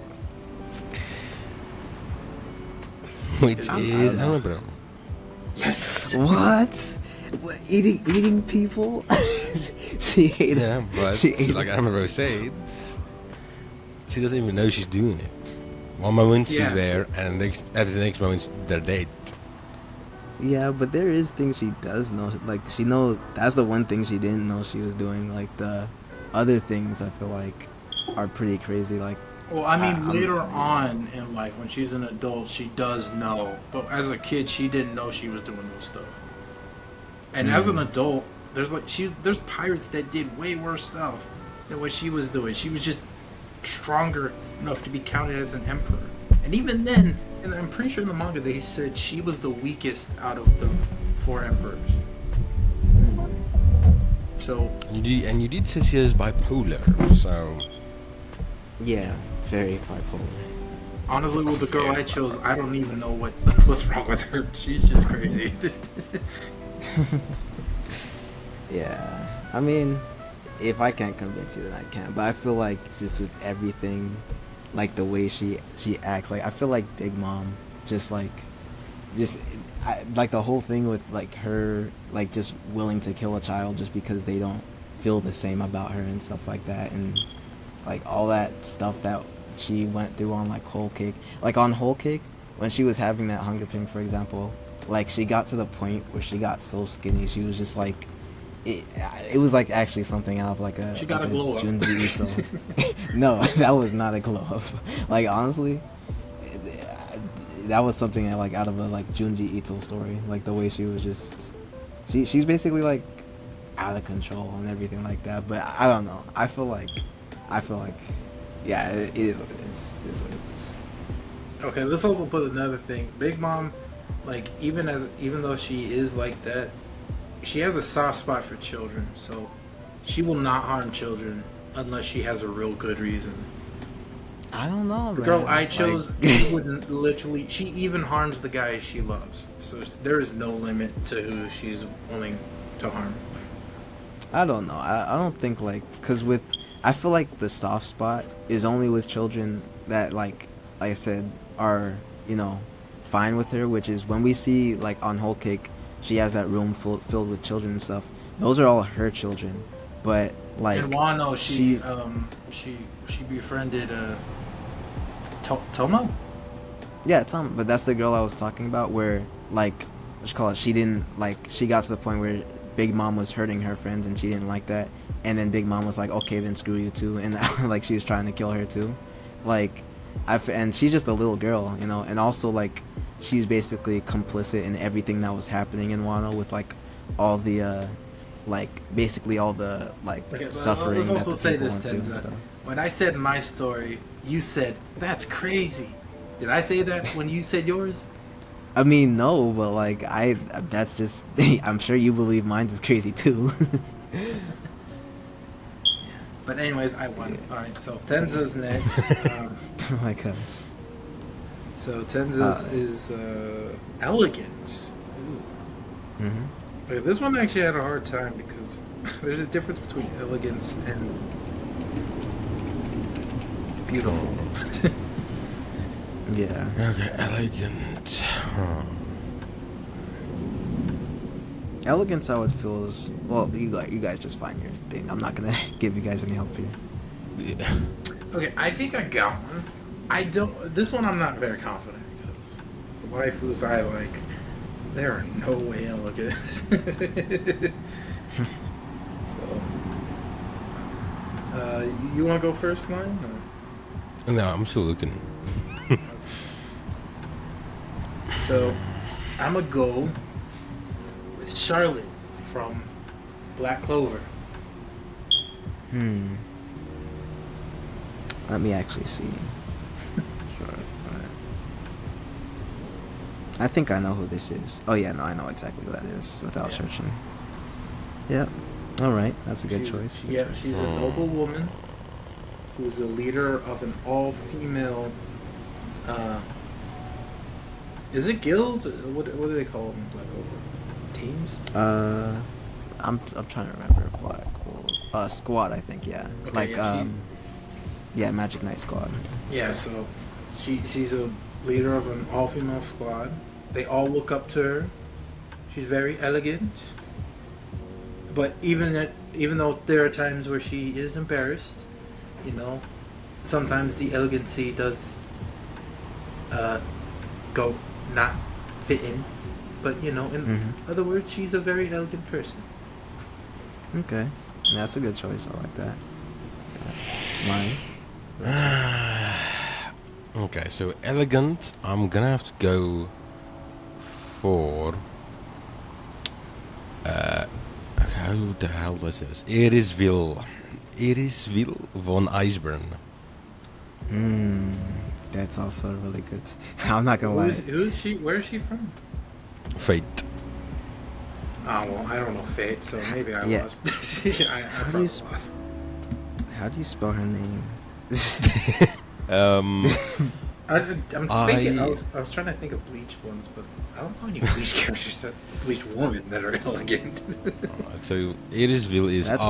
Which is Annabelle. Yes. What? Eating people? She ate. Yeah, but like Annabelle said, she doesn't even know she's doing it. One moment she's there, and at the next moment they're dead. Yeah, but there is things she does know. Like, she knows. That's the one thing she didn't know she was doing. Like, the other things I feel like are pretty crazy. Like, well, I mean, later on in life, when she's an adult, she does know. But as a kid, she didn't know she was doing those stuff. And as an adult, there's pirates that did way worse stuff than what she was doing. She was just stronger enough to be counted as an emperor. And even then, and I'm pretty sure in the manga they said she was the weakest out of the 4 emperors. So you did say she is bipolar, so yeah, very bipolar. honestly, with the girl I chose, I don't even know what's wrong with her. She's just crazy. Yeah, I mean, if I can't convince you, then I can't. But I feel like just with everything, like the way she acts, like I feel like Big Mom, like the whole thing with like her, like just willing to kill a child just because they don't feel the same about her and stuff like that, and like all that stuff that she went through on like Whole Cake. Like on Whole Cake, when she was having that hunger pain, for example, like she got to the point where she got so skinny, she was just like, it was like actually something out of like a. She got like a glow up. Junji Ito. No, that was not a glow up. Like honestly, that was something like out of a like Junji Ito story. Like the way she was just, she's basically like out of control and everything like that. But I don't know. I feel like, yeah, it is what it is. It is what it is. Okay, let's also put another thing. Big Mom, like even though she is like that, she has a soft spot for children. So she will not harm children unless she has a real good reason. I don't know, The man. girl I chose Like, wouldn't literally. She even harms the guy she loves. So there is no limit to who she's willing to harm. I don't know. I don't think like because with I feel like the soft spot is only with children that like I said are fine with her, which is when we see like on Whole Cake she has that room filled with children and stuff. Those are all her children, but like And Wano, she befriended Tomo. yeah, Tom. But that's the girl I was talking about where like what you call it. She didn't like she got to the point where Big Mom was hurting her friends and she didn't like that, and then Big Mom was like, okay, then screw you too, and like she was trying to kill her too, like and she's just a little girl, and also like she's basically complicit in everything that was happening in Wano with like all the like basically all the like suffering. Let's also that the say people this, went through and Tenza. stuff. When I said my story, you said that's crazy. Did I say that when you said yours? I mean, no, but like that's just I'm sure you believe mine's is crazy too. But anyways, I won. All right, so Tenza's next. Oh my gosh. So Tenza's is elegant. Ooh. Mhm. Okay, this one I actually had a hard time because there's a difference between elegance and beautiful. Yeah. Okay, elegant. Elegance, I would feel is well. You guys just find your thing. I'm not gonna give you guys any help here. Yeah. Okay, I think I got one. I don't. This one I'm not very confident because the waifus I like, there are no way elegant. So, you want to go first, line? Or? No, I'm still looking. So, I'm gonna go with Charlotte from Black Clover. Let me actually see. Sure. I think I know who this is. Oh yeah, no, I know exactly who that is without searching. Yep. All right, that's a good choice. Good choice. She's a noble woman who's a leader of an all-female. Is it guild? What do they call them? Black Clover teams? I'm trying to remember. Squad, I think. Yeah. Okay, like yeah, yeah, Magic Knight Squad. Yeah, so she's a leader of an all-female squad. They all look up to her. She's very elegant. But even though there are times where she is embarrassed, sometimes the elegancy does go not fit in. But in other words, she's a very elegant person. Okay, that's a good choice. I like that. Mine. Okay, so elegant. I'm gonna have to go for. How the hell was this? Irisville von Eisburn. That's also really good. I'm not gonna lie. Who's she? Where is she from? Fate. Oh well, I don't know Fate, so maybe I Yeah. lost. I probably lost. How do you spell her name? Um, I'm thinking. I was trying to think of Bleach ones, but I don't know any Bleach characters Bleach women that are elegant. so Irisville is That's-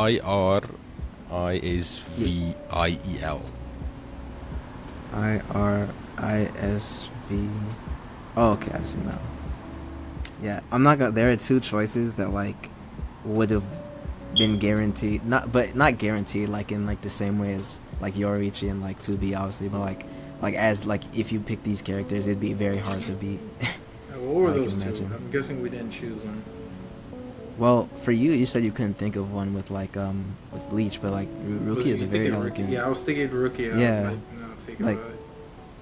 IRISVIEL. IRISV. Oh, okay, I see now. Yeah, I'm not gonna. There are two choices that like would have been guaranteed, not guaranteed, like in like the same way as like Yoriichi and like 2B obviously, but like as like if you pick these characters, it'd be very hard to beat. What were I can those two? imagine. I'm guessing we didn't choose one. Well, for you said you couldn't think of one with like with Bleach, but like Ruki is a very elegant. Yeah, I was thinking Rookie. Yeah. Thinking Like- about it.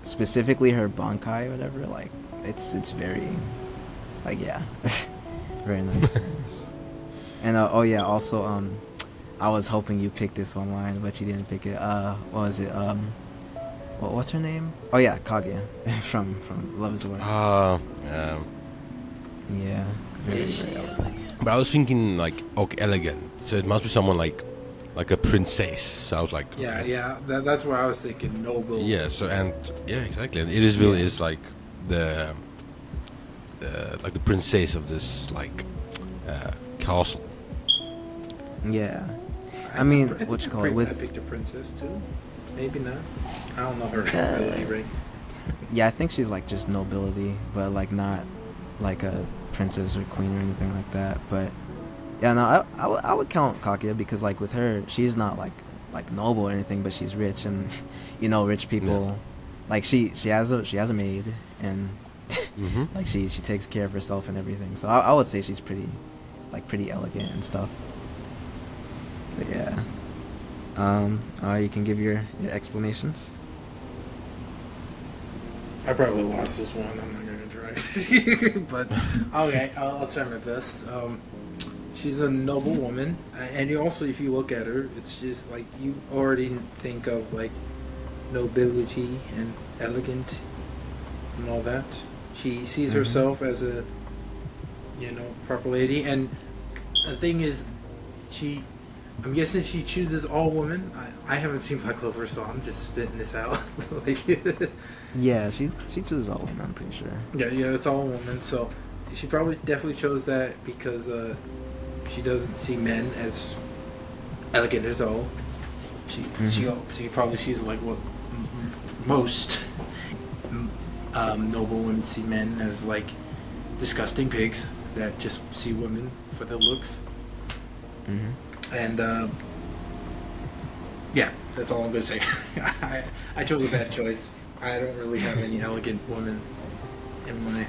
Specifically her Bankai or whatever, like it's very like yeah. Very nice. Very nice. And oh yeah, also I was hoping you picked this one line, but you didn't pick it. What was it? What's her name? Oh yeah, Kaguya from Love Is War. Yeah. Very, very elegant. but I was thinking like, okay, elegant. So it must be someone like like a princess. So I was like, Yeah, okay. yeah. That's what I was thinking. Noble. Yeah. So and yeah, exactly. And Irisville Yeah. is the like the princess of this castle. Yeah. I mean, what you call it I with? picked a princess too. Maybe not. I don't know her ability rank. Yeah, I think she's like just nobility, but like not like a princess or queen or anything like that. But yeah, no, I would count Kaguya because like with her, she's not like noble or anything, but she's rich and rich people like she has a maid and Mm-hmm. like she takes care of herself and everything. So I would say she's pretty elegant and stuff. But yeah. You can give your explanations. I probably lost this one. I'm not gonna try. But okay, I'll try my best. She's a noble woman, and you also, if you look at her, it's just like you already think of like nobility and elegant and all that. She sees herself as a proper lady, and the thing is, I'm guessing she chooses all women. I haven't seen Black Clover, so I'm just spitting this out. Like, Yeah, she chooses all women, I'm pretty sure. yeah, it's all women. So she probably definitely chose that because she doesn't see men as elegant as all. She probably sees like what most noble women see men as, like disgusting pigs that just see women for their looks. And yeah, that's all I'm gonna say. I chose a bad choice. I don't really have any elegant women in my.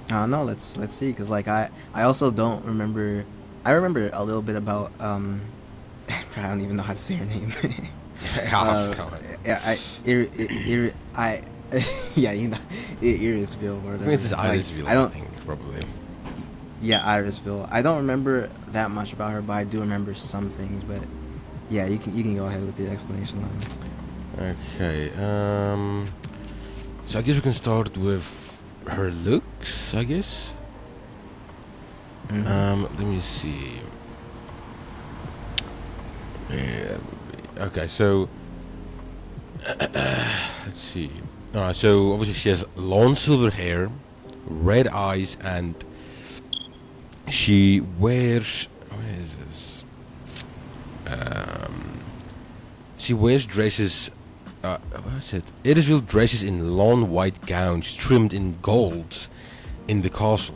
No. Let's see, because like I also don't remember. I remember a little bit about I don't even know how to say her name. Yeah, yeah, Irisville or whatever. I think it's Like, Irisville. I don't. think probably. Yeah, Irisville. I don't remember that much about her, but I do remember some things. But yeah, you can go ahead with your explanation line. Okay. So I guess we can start with her looks. I guess. Let me see. Yeah. Okay. So. Let's see. Alright. So obviously she has long silver hair, red eyes, and she wears. What is this? She wears dresses. What is it? Irisville dresses in long white gowns trimmed in gold in the castle.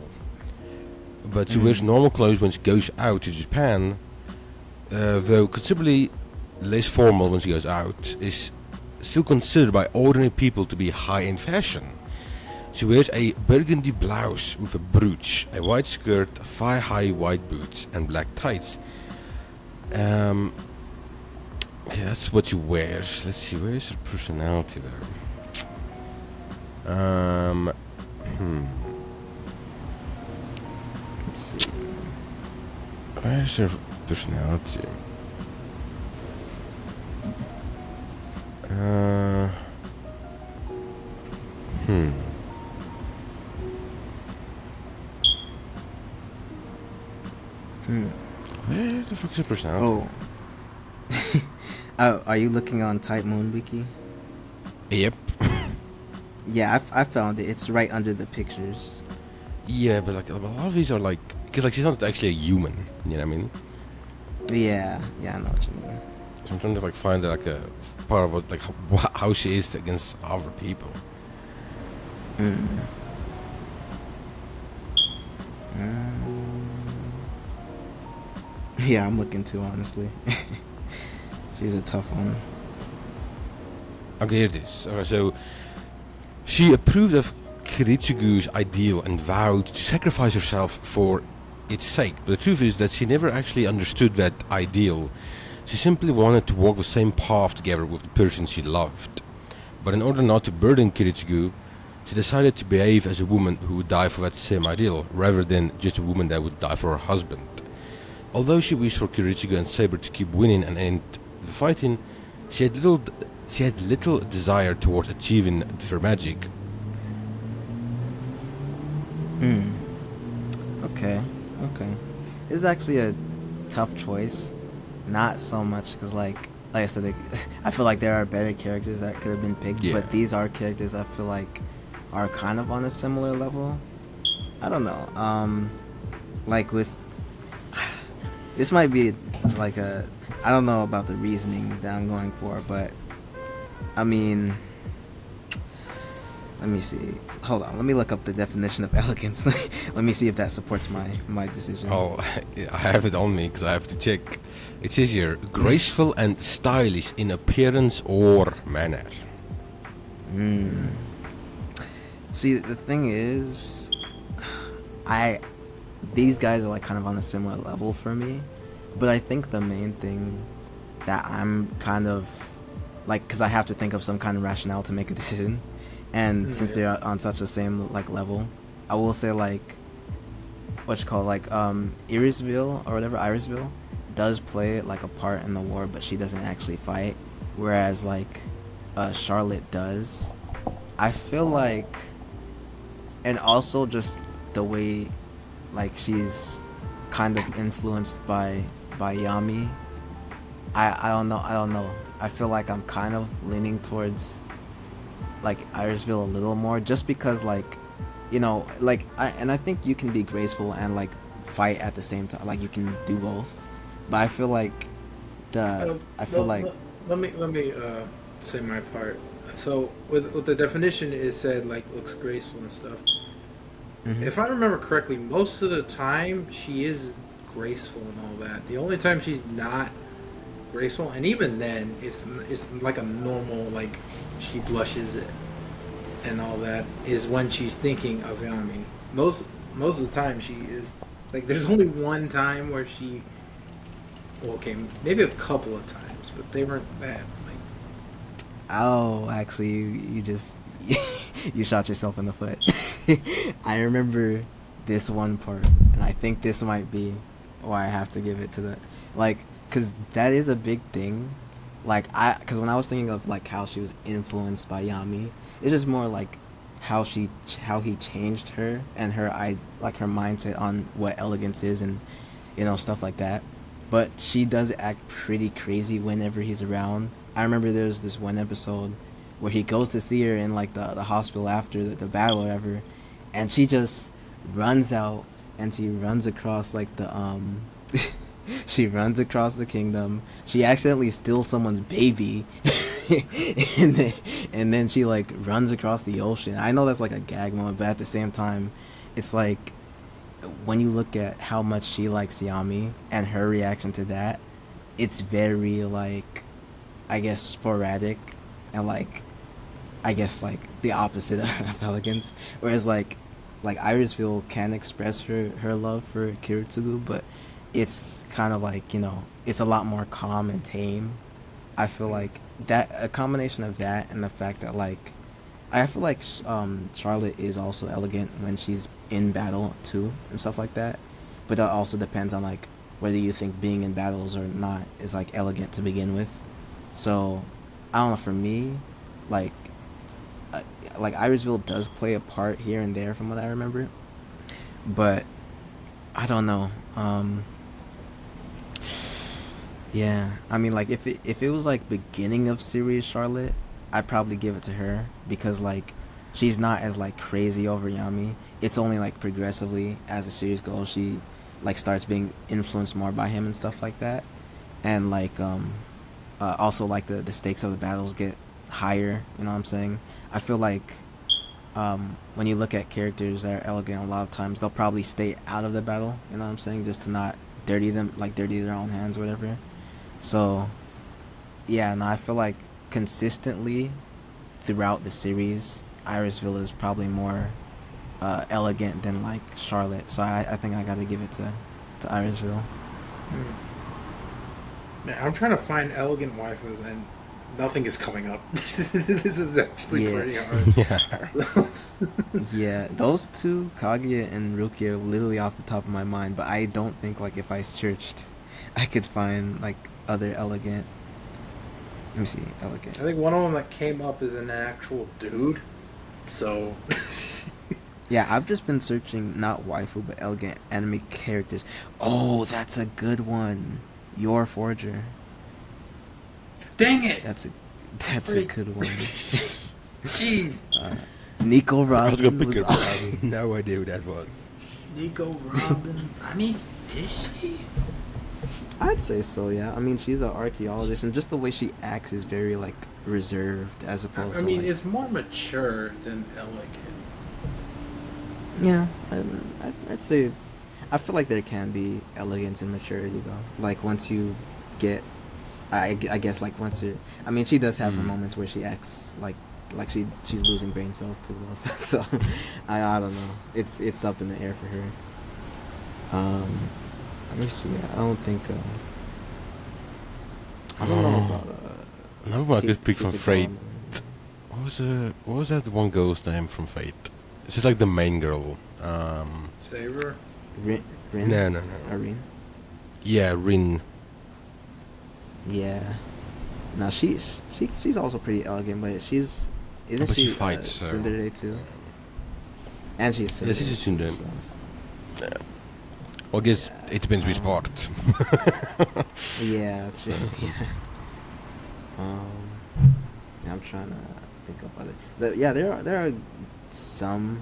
But she wears normal clothes when she goes out to Japan, though considerably less formal when she goes out, is still considered by ordinary people to be high in fashion. She wears a burgundy blouse with a brooch, a white skirt, thigh-high white boots, and black tights. Okay, that's what she wears. Let's see, where's her personality though? Let's see. Where's her personality? Where the fuck is her personality? Oh, are you looking on Type Moon Wiki? Yep. Yeah, I found it. It's right under the pictures. Yeah, but like a lot of these are like, because like she's not actually a human. You know what I mean? Yeah, I know what you mean. So I'm trying to like find like a part of what, like how she is against other people. Yeah, I'm looking too, honestly. She's a tough one. Okay, here it is. Alright, so she approved of Kiritsugu's ideal and vowed to sacrifice herself for its sake. But the truth is that she never actually understood that ideal. She simply wanted to walk the same path together with the person she loved. But in order not to burden Kiritsugu, she decided to behave as a woman who would die for that same ideal, rather than just a woman that would die for her husband. Although she wished for Kiritsugu and Saber to keep winning and end the fighting, she had little desire towards achieving their magic. Okay. It's actually a tough choice. not so much because like I said, I feel like there are better characters that could have been picked, Yeah. but these are characters I feel like are kind of on a similar level. I don't know. Like with this might be like a I don't know about the reasoning that I'm going for, but I mean, let me see. Hold on, let me look up the definition of elegance. Let me see if that supports my decision. Oh, I have it on me because I have to check. It says here, graceful and stylish in appearance or manner. See, the thing is, these guys are like kind of on a similar level for me, but I think the main thing that I'm kind of like, because I have to think of some kind of rationale to make a decision, and since they're on such the same like level, I will say like what you call like Irisville or whatever, Irisville does play like a part in the war, but she doesn't actually fight, whereas like Charlotte does. I feel like, and also just the way like she's kind of influenced by Yami. I don't know. I feel like I'm kind of leaning towards like Irisville a little more, just because like, you know, like I think you can be graceful and like fight at the same time. Like you can do both, but I feel like let me say my part. So with the definition, it said like looks graceful and stuff. If I remember correctly, most of the time she is graceful and all that. The only time she's not graceful, and even then, it's like a normal, like she blushes and all that, is when she's thinking of Yami. Most of the time she is like. There's only one time where she. Okay, maybe a couple of times, but they weren't that. Oh, actually, you just you shot yourself in the foot. I remember this one part, and I think this might be why I have to give it to that. Like, cause that is a big thing. Like, cause when I was thinking of like how she was influenced by Yami, it's just more like how he changed her and her her mindset on what elegance is and you know stuff like that. But she does act pretty crazy whenever he's around. I remember there's this one episode where he goes to see her in like the hospital after the battle or whatever, and she just runs out and she runs across like the she runs across the kingdom. She accidentally steals someone's baby and then she like runs across the ocean. I know that's like a gag moment, but at the same time it's like when you look at how much she likes Yami and her reaction to that, it's very like I guess sporadic and like I guess like the opposite of elegance. Whereas like Irisville can express her love for Kiritsugu, but it's kind of like, you know, it's a lot more calm and tame. I feel like that a combination of that and the fact that like I feel like Charlotte is also elegant when she's in battle too and stuff like that. But that also depends on like whether you think being in battles or not is like elegant to begin with. So, I don't know, for me, like Irisville does play a part here and there from what I remember, but I don't know. Yeah, I mean, like if it was like beginning of series Charlotte, I'd probably give it to her because like she's not as like crazy over Yami. It's only like progressively as the series goes, she like starts being influenced more by him and stuff like that, and like also like the stakes of the battles get higher, you know what I'm saying? I feel like when you look at characters that are elegant, a lot of times they'll probably stay out of the battle, you know what I'm saying, just to not dirty their own hands or whatever. So yeah, no, I feel like consistently throughout the series Irisville is probably more elegant than like Charlotte, so I think I gotta give it to Irisville. Man, I'm trying to find elegant waifus and nothing is coming up. This is actually pretty hard. Yeah. Yeah, those two, Kaguya and Rukia, literally off the top of my mind, but I don't think like if I searched I could find like other elegant. Let me see, elegant. I think one of them that came up is an actual dude. So yeah, I've just been searching not waifu but elegant anime characters. Oh, that's a good one. Your Forger. Dang it! That's a Freak. good one. Jeez. Nico I was Robin gonna pick was her, but I had no idea who that was. Nico Robin. I mean, is she? I'd say so, yeah. I mean, she's an archaeologist, and just the way she acts is very like reserved, as opposed I to mean, like, it's more mature than elegant. yeah. I'd say, I feel like there can be elegance and maturity though. Like once you get, I guess like once you, I mean, she does have her moments where she acts like she's losing brain cells too. Though. So I don't know. It's up in the air for her. Let me see. I don't think. I don't know about. Another one I could pick from Kitty Fate. Gone. What was that one girl's name from Fate? It's just like the main girl. Saber. Rin? No. Rin? Yeah, Rin. Yeah. No, she's also pretty elegant, but isn't But she she fights, so- tsundere too? And she's Yeah, she's a tsundere. so- Well, I guess it depends which part. Yeah, true. Yeah. I'm trying to think of other. Yeah, there are some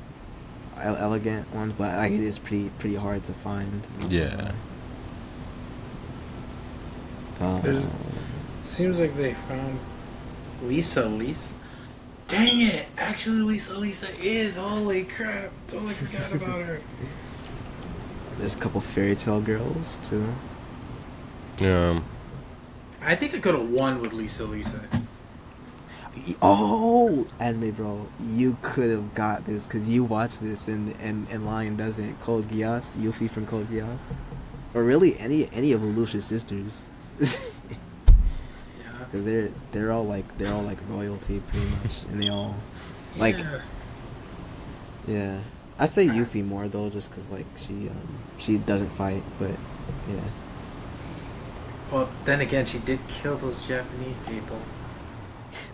elegant ones, but like it is pretty hard to find. Yeah. There's- Seems like they found Lisa. Dang it! Actually, Lisa is. Holy crap! Totally forgot about her. There's a couple fairy tale girls too. Yeah. I think I could have won with Lisa. Oh, anime bro, you could have got this because you watched this and Lion doesn't. Code Geass, Yuffie from Code Geass, or really any of Lelouch's sisters. Yeah. Cause they're all like royalty pretty much, and they all like yeah. I say Yuffie more though, just cause like she doesn't fight, but yeah. Well, then again, she did kill those Japanese people.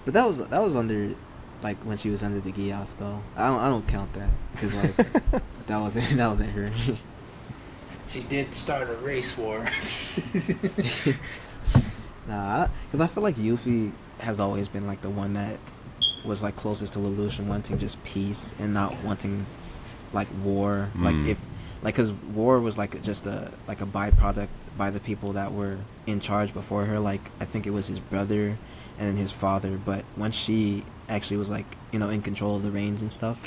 But that was under like when she was under the Geass though. I don't count that because like that wasn't her. She did start a race war. Nah, because I feel like Yuffie has always been like the one that was like closest to Lelouch and wanting just peace and not wanting like war. Like if like because war was like just a byproduct by the people that were in charge before her. Like I think it was his brother and then his father. But once she actually was like in control of the reins and stuff,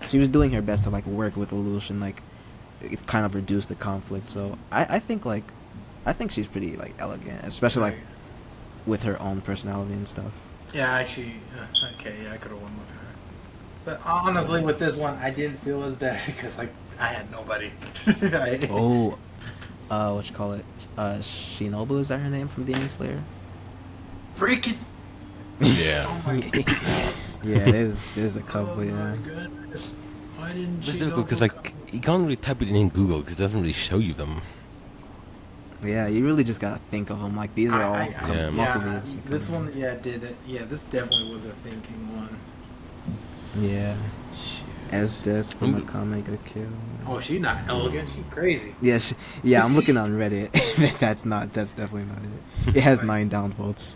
she was doing her best to like work with Lelouch and like it kind of reduce the conflict. So I think she's pretty like elegant, especially like with her own personality and stuff. Yeah, actually, okay, yeah, I could have won with her. But honestly, with this one, I didn't feel as bad because like I had nobody. What you call it? Shinobu, is that her name from Demon Slayer? Freaking. Yeah. Oh my god. Yeah, there's a couple. Yeah. Goodness. Why didn't It's she difficult because like you can't really type it in Google because it doesn't really show you them. Yeah, you really just gotta think of them. Like these are all Yeah. most of these. This one, did it. Yeah, this definitely was a thinking one. Yeah. As Death from a Kamega Kill. Oh, she's not elegant. She's crazy. Yeah, I'm looking on Reddit. That's definitely not it. It has 9 downvotes.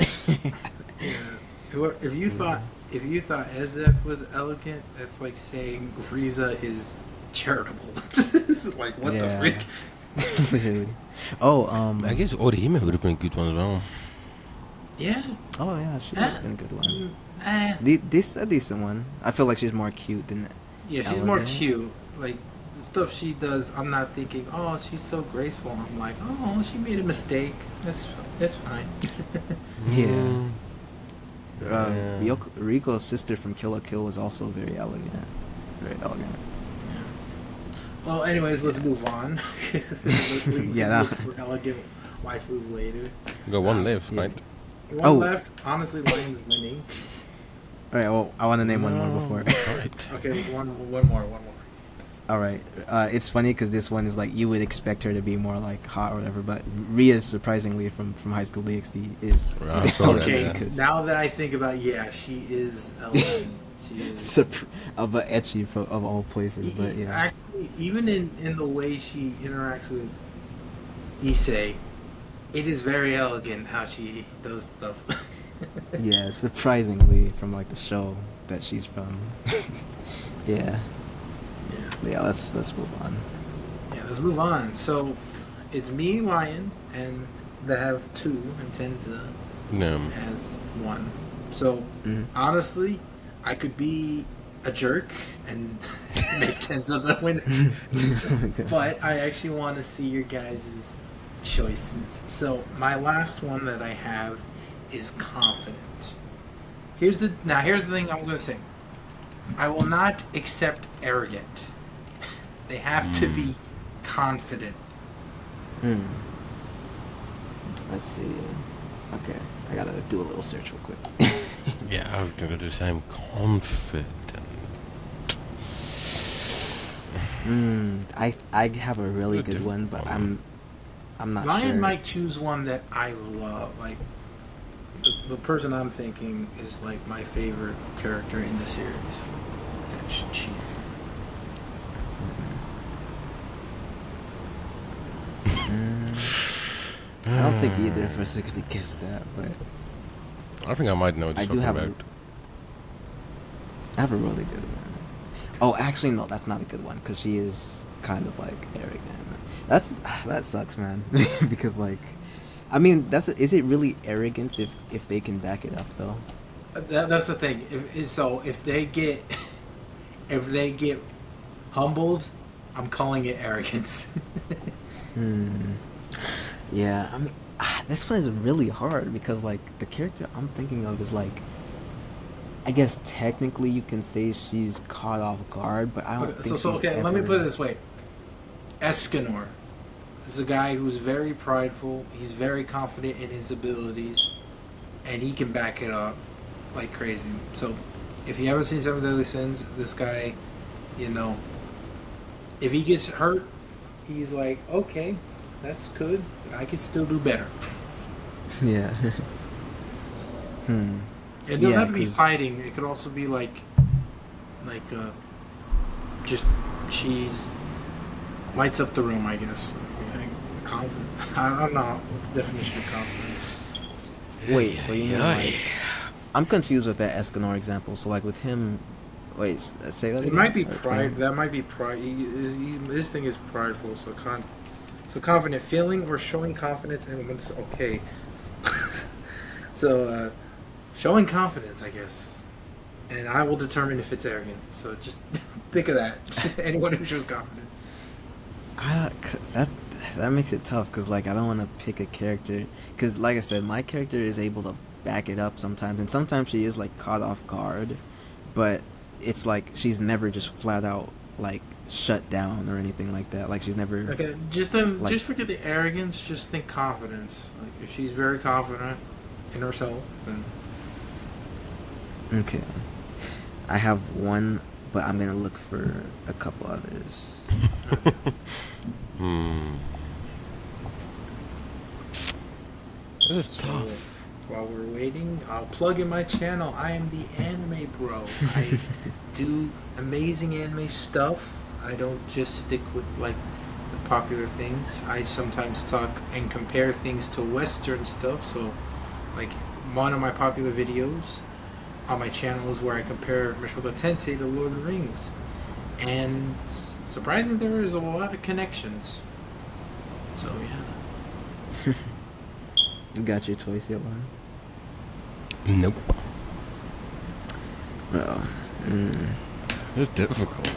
Yeah. If you thought Ezef was elegant, that's like saying Frieza is charitable. Like what the freak? Literally. Oh, I guess Orihime would have been a good one as well. Yeah. Oh yeah, she would have been a good one. Eh. This a decent one. I feel like she's more cute than. Yeah, she's more elegant. cute. Like the stuff she does, I'm not thinking, oh, she's so graceful. I'm like, oh, she made a mistake. That's fine. Yeah. Yeah. Riko's sister from Kill la Kill was also very elegant. Very elegant. Well, anyways, let's move on. Yeah, Look for elegant waifus later. We got one left, yeah. right? One left. Honestly, Lion's winning. All right. Well, I want to name one more before. Alright. Okay, one more. All right. It's funny because this one is like you would expect her to be more like hot or whatever, but Ria, surprisingly from High School DxD, is sorry, Okay, yeah. now that I think about it, yeah, she is elegant. She is. of a ecchi of all places, but yeah. Actually, even in the way she interacts with Issei, it is very elegant how she does stuff. Yeah, surprisingly from like the show that she's from. Yeah. Yeah. Yeah, let's move on. Yeah, let's move on. So, it's me, Ryan, and they have two, and Tenza No. has one. So, Mhm. honestly, I could be a jerk and make Tenza the winner. But I actually want to see your guys' choices. So, my last one that I have is confident. Here's the thing I'm going to say. I will not accept arrogant. They have to be confident. Hmm. Let's see. Okay, I gotta do a little search real quick. Yeah, I was gonna do the same. Confident. I have a really A good different one, but one. I'm not Ryan sure. might choose one that I love. Like the person I'm thinking is like my favorite character in the series. That's cheesy. I don't think either of us are gonna guess that, but I think I might know what I you're do talking have about. I have a really good one. Oh, actually, no, that's not a good one because she is kind of like arrogant. That sucks, man. Because like, I mean, is it really arrogance if they can back it up though? That's the thing. If they get if they get humbled, I'm calling it arrogance. Yeah, I mean, this one is really hard because like the character I'm thinking of is like, I guess technically you can say she's caught off guard, but I don't think she's Okay, ever... let me put it this way. Escanor is a guy who's very prideful. He's very confident in his abilities, and he can back it up like crazy. So, if you haven't seen Seven Deadly Sins, this guy, you know, if he gets hurt, he's like, okay, that's good. I can still do better. Yeah. It doesn't Yeah, have to be 'cause- fighting. It could also be like, just she's lights up the room. I guess. Confident. I don't know what the definition of confidence. Wait, so you mean like... I'm confused with that Escanor example. So like with him... Wait, say that It again? might be Or explain. pride. That might be pride. His thing is prideful. So confident, feeling or showing confidence, and when it's okay. So showing confidence, I guess, and I will determine if it's arrogant. So just think of that. Anyone who shows confidence. That makes it tough because like I don't want to pick a character because like I said, my character is able to back it up sometimes, and sometimes she is like caught off guard, but it's like she's never just flat out like shut down or anything like that. Like she's never... Okay, just forget the arrogance. Just think confidence. Like if she's very confident in herself, then Okay. I have one, but I'm gonna look for a couple others. This is So, tough. while we're waiting, I'll plug in my channel. I am the Anime Bro. I do amazing anime stuff. I don't just stick with like the popular things. I sometimes talk and compare things to Western stuff. So, like one of my popular videos on my channel is where I compare Mushoku Tensei to Lord of the Rings, and surprisingly, there is a lot of connections. So yeah. You got your choice yet, Lauren? Nope. Oh. It's difficult.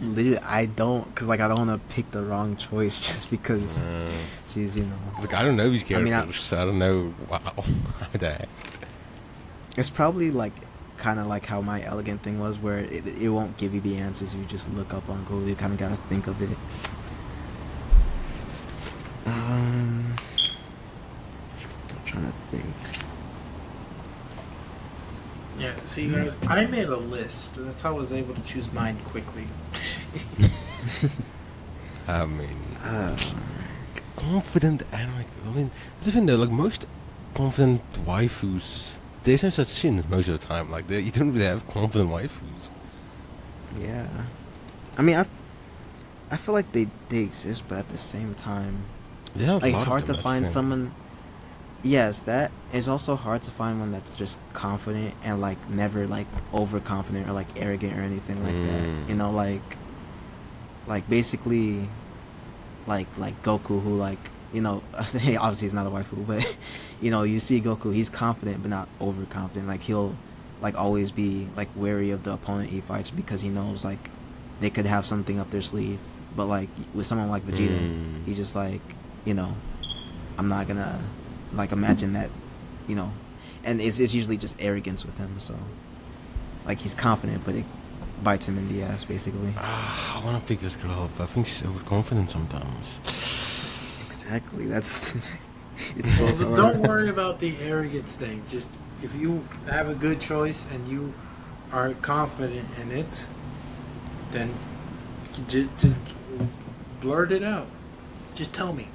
Literally, I don't, cause like I don't want to pick the wrong choice just because she's, you know. Like I don't know these I mean, characters, so I don't know. Wow, how to act. It's probably like kind of like how my elegant thing was, where it won't give you the answers. You just look up on Google. You kind of gotta think of it. I'm trying to think. Yeah, so you guys, I made a list. That's how I was able to choose mine quickly. I mean, confident anime. I mean, that's the thing though. Like most confident waifus, there's no such thing most of the time. Like you don't really have confident waifus. Yeah. I mean, I feel like they exist, but at the same time, There are a Like, it's lot of hard to them, find actually. someone. Yes, that is also hard to find one that's just confident and like never like overconfident or like arrogant or anything like that. You know, like basically like Goku, who like, you know, obviously he's not a waifu, but you know, you see Goku, he's confident but not overconfident. Like he'll like always be like wary of the opponent he fights because he knows like they could have something up their sleeve. But like with someone like Vegeta, he's just like, you know, I'm not gonna like imagine that, you know, and it's usually just arrogance with him. So like he's confident, but it bites him in the ass basically. I want to pick this girl up. I think she's overconfident sometimes. Exactly. That's it's so Well, hard. don't worry about the arrogance thing. Just if you have a good choice and you are confident in it, then just blurt it out. Just tell me.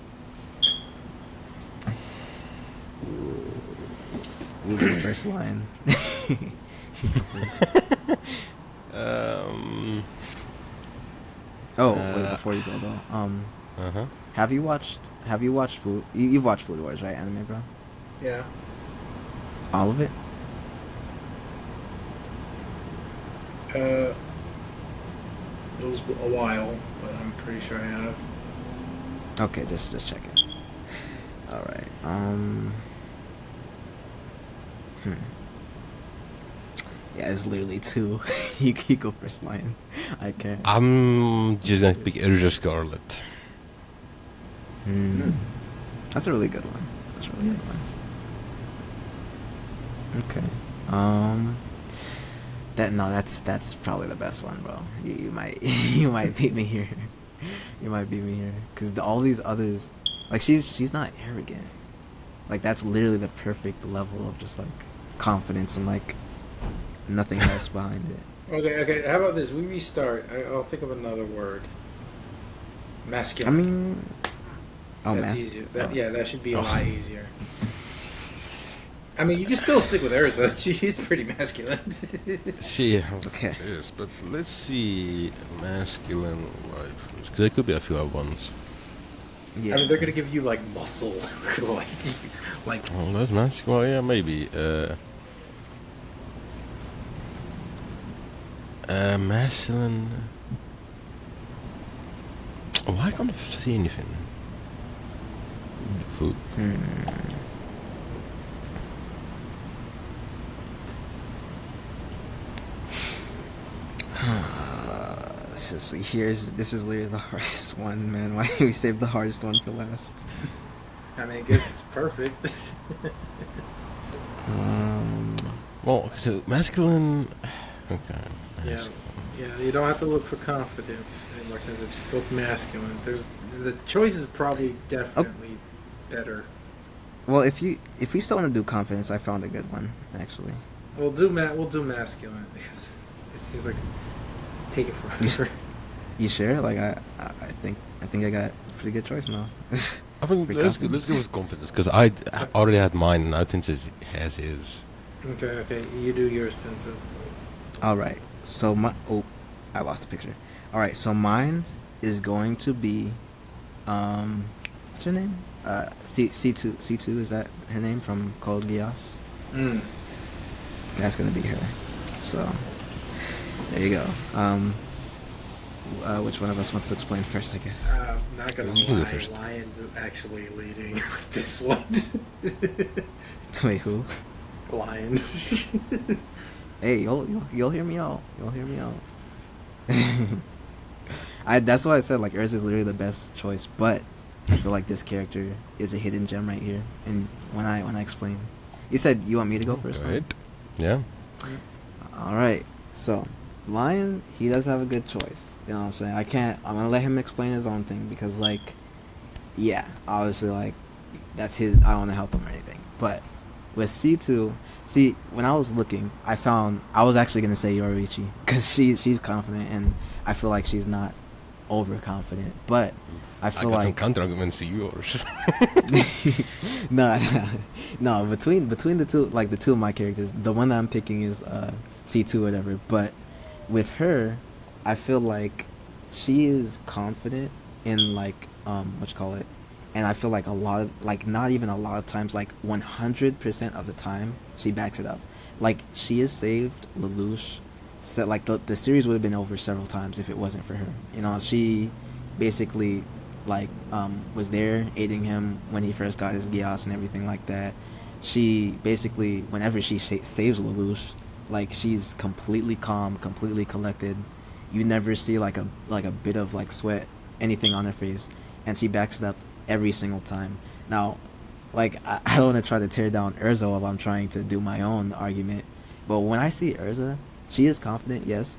You get the first line. Wait, before you go though, have you watched Food? You've watched Food Wars, right, anime bro? Yeah. All of it? It was a while, but I'm pretty sure I have. Okay, just checking. All right. Yeah, it's literally two. you go first, Lion. I can't. I'm just gonna pick Urza Scarlet. That's a really good one. That's a really good one. Okay. That's probably the best one, bro. You might you might beat me here. You might beat me here because all these others, like she's not arrogant. Like that's literally the perfect level of just like confidence and like nothing else behind it. Okay. How about this? We restart. I'll think of another word. I Masculine. mean, That's easier. That should be a lot easier. I mean, you can still stick with Urza. She's pretty masculine. She Okay. is, but let's see masculine waifus because there could be a few other ones. Yeah. I mean, they're gonna give you like muscle, like. Oh, that's masculine. Well, yeah, maybe. Masculine. Why can't I see anything? Food. This is literally the hardest one, man. Why we saved the hardest one for last? I mean, I guess it's perfect. Well, so masculine. Okay. Yeah, you don't have to look for confidence anymore. Just look masculine. The choice is probably definitely better. Well, if you still want to do confidence, I found a good one actually. We'll do masculine because it seems like take it forever. You sure? Like I think I got a pretty good choice now. I think let's go with confidence because I already had mine and I think has his. Okay, you do yours then. So. All right. So I lost the picture. All right. So mine is going to be, what's her name? C2 is that her name from Code Geass? That's gonna be her. So there you go. Which one of us wants to explain first? I guess. Not gonna You can go lie, first. Lion's actually leading with this one. Wait, who? Lion. Hey, you'll hear me out. You'll hear me out. That's why I said like Urza is literally the best choice, but I feel like this character is a hidden gem right here. And when I explain, you said you want me to go first. Go ahead. Yeah. All right. So, Lion, he does have a good choice. You know what I'm saying? I'm gonna let him explain his own thing because like, yeah, obviously like, that's his. I don't want to help him or anything. But with C2, see, when I was looking, I was actually gonna say Yoriichi because she's confident and I feel like she's not overconfident, but I feel got like some counter arguments to yours. no. Between the two, like the two of my characters, the one that I'm picking is C2 or whatever. But with her, I feel like she is confident in like what you call it, and I feel like a lot of, like, not even a lot of times, like 100% of the time, she backs it up. Like, she has saved Lelouch. So, like, the series would have been over several times if it wasn't for her. You know, she basically, like, was there aiding him when he first got his Gios and everything like that. She basically, whenever she saves Lelouch, like, she's completely calm, completely collected. You never see like a bit of like sweat, anything on her face, and she backs it up every single time. Now, like, I don't want to try to tear down Urza while I'm trying to do my own argument, but when I see Urza, she is confident, yes,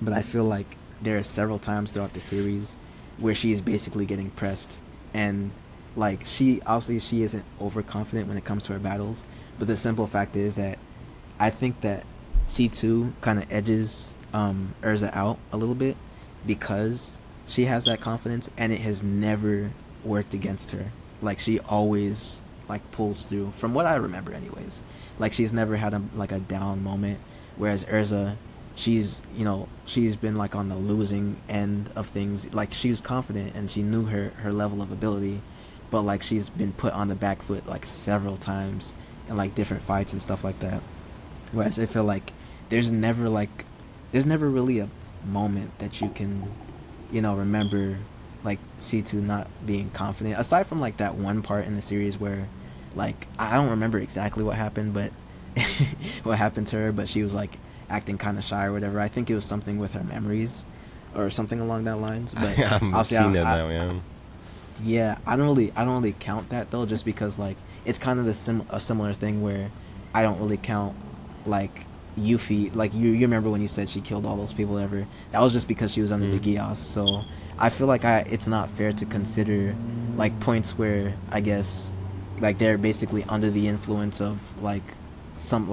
but I feel like there are several times throughout the series where she is basically getting pressed, and like, she obviously she isn't overconfident when it comes to her battles, but the simple fact is that I think that C2 kind of edges Urza out a little bit because she has that confidence, and it has never worked against her. Like, she always like pulls through, from what I remember, anyways. Like, she's never had a down moment, whereas Urza, she's been like on the losing end of things. Like, she was confident and she knew her level of ability, but like, she's been put on the back foot like several times in like different fights and stuff like that. Whereas I feel like there's never really a moment that you can, remember like C2 not being confident, aside from like that one part in the series where, like, I don't remember exactly what happened, but what happened to her, but she was like acting kind of shy or whatever. I think it was something with her memories or something along that lines. But I've seen that now. Yeah. Yeah, I don't really count that though, just because like it's kind of a similar thing where I don't really count like Yuffie. Like, you remember when you said she killed all those people ever? That was just because she was under the Gios. So I feel like it's not fair to consider like points where I guess like they're basically under the influence of like some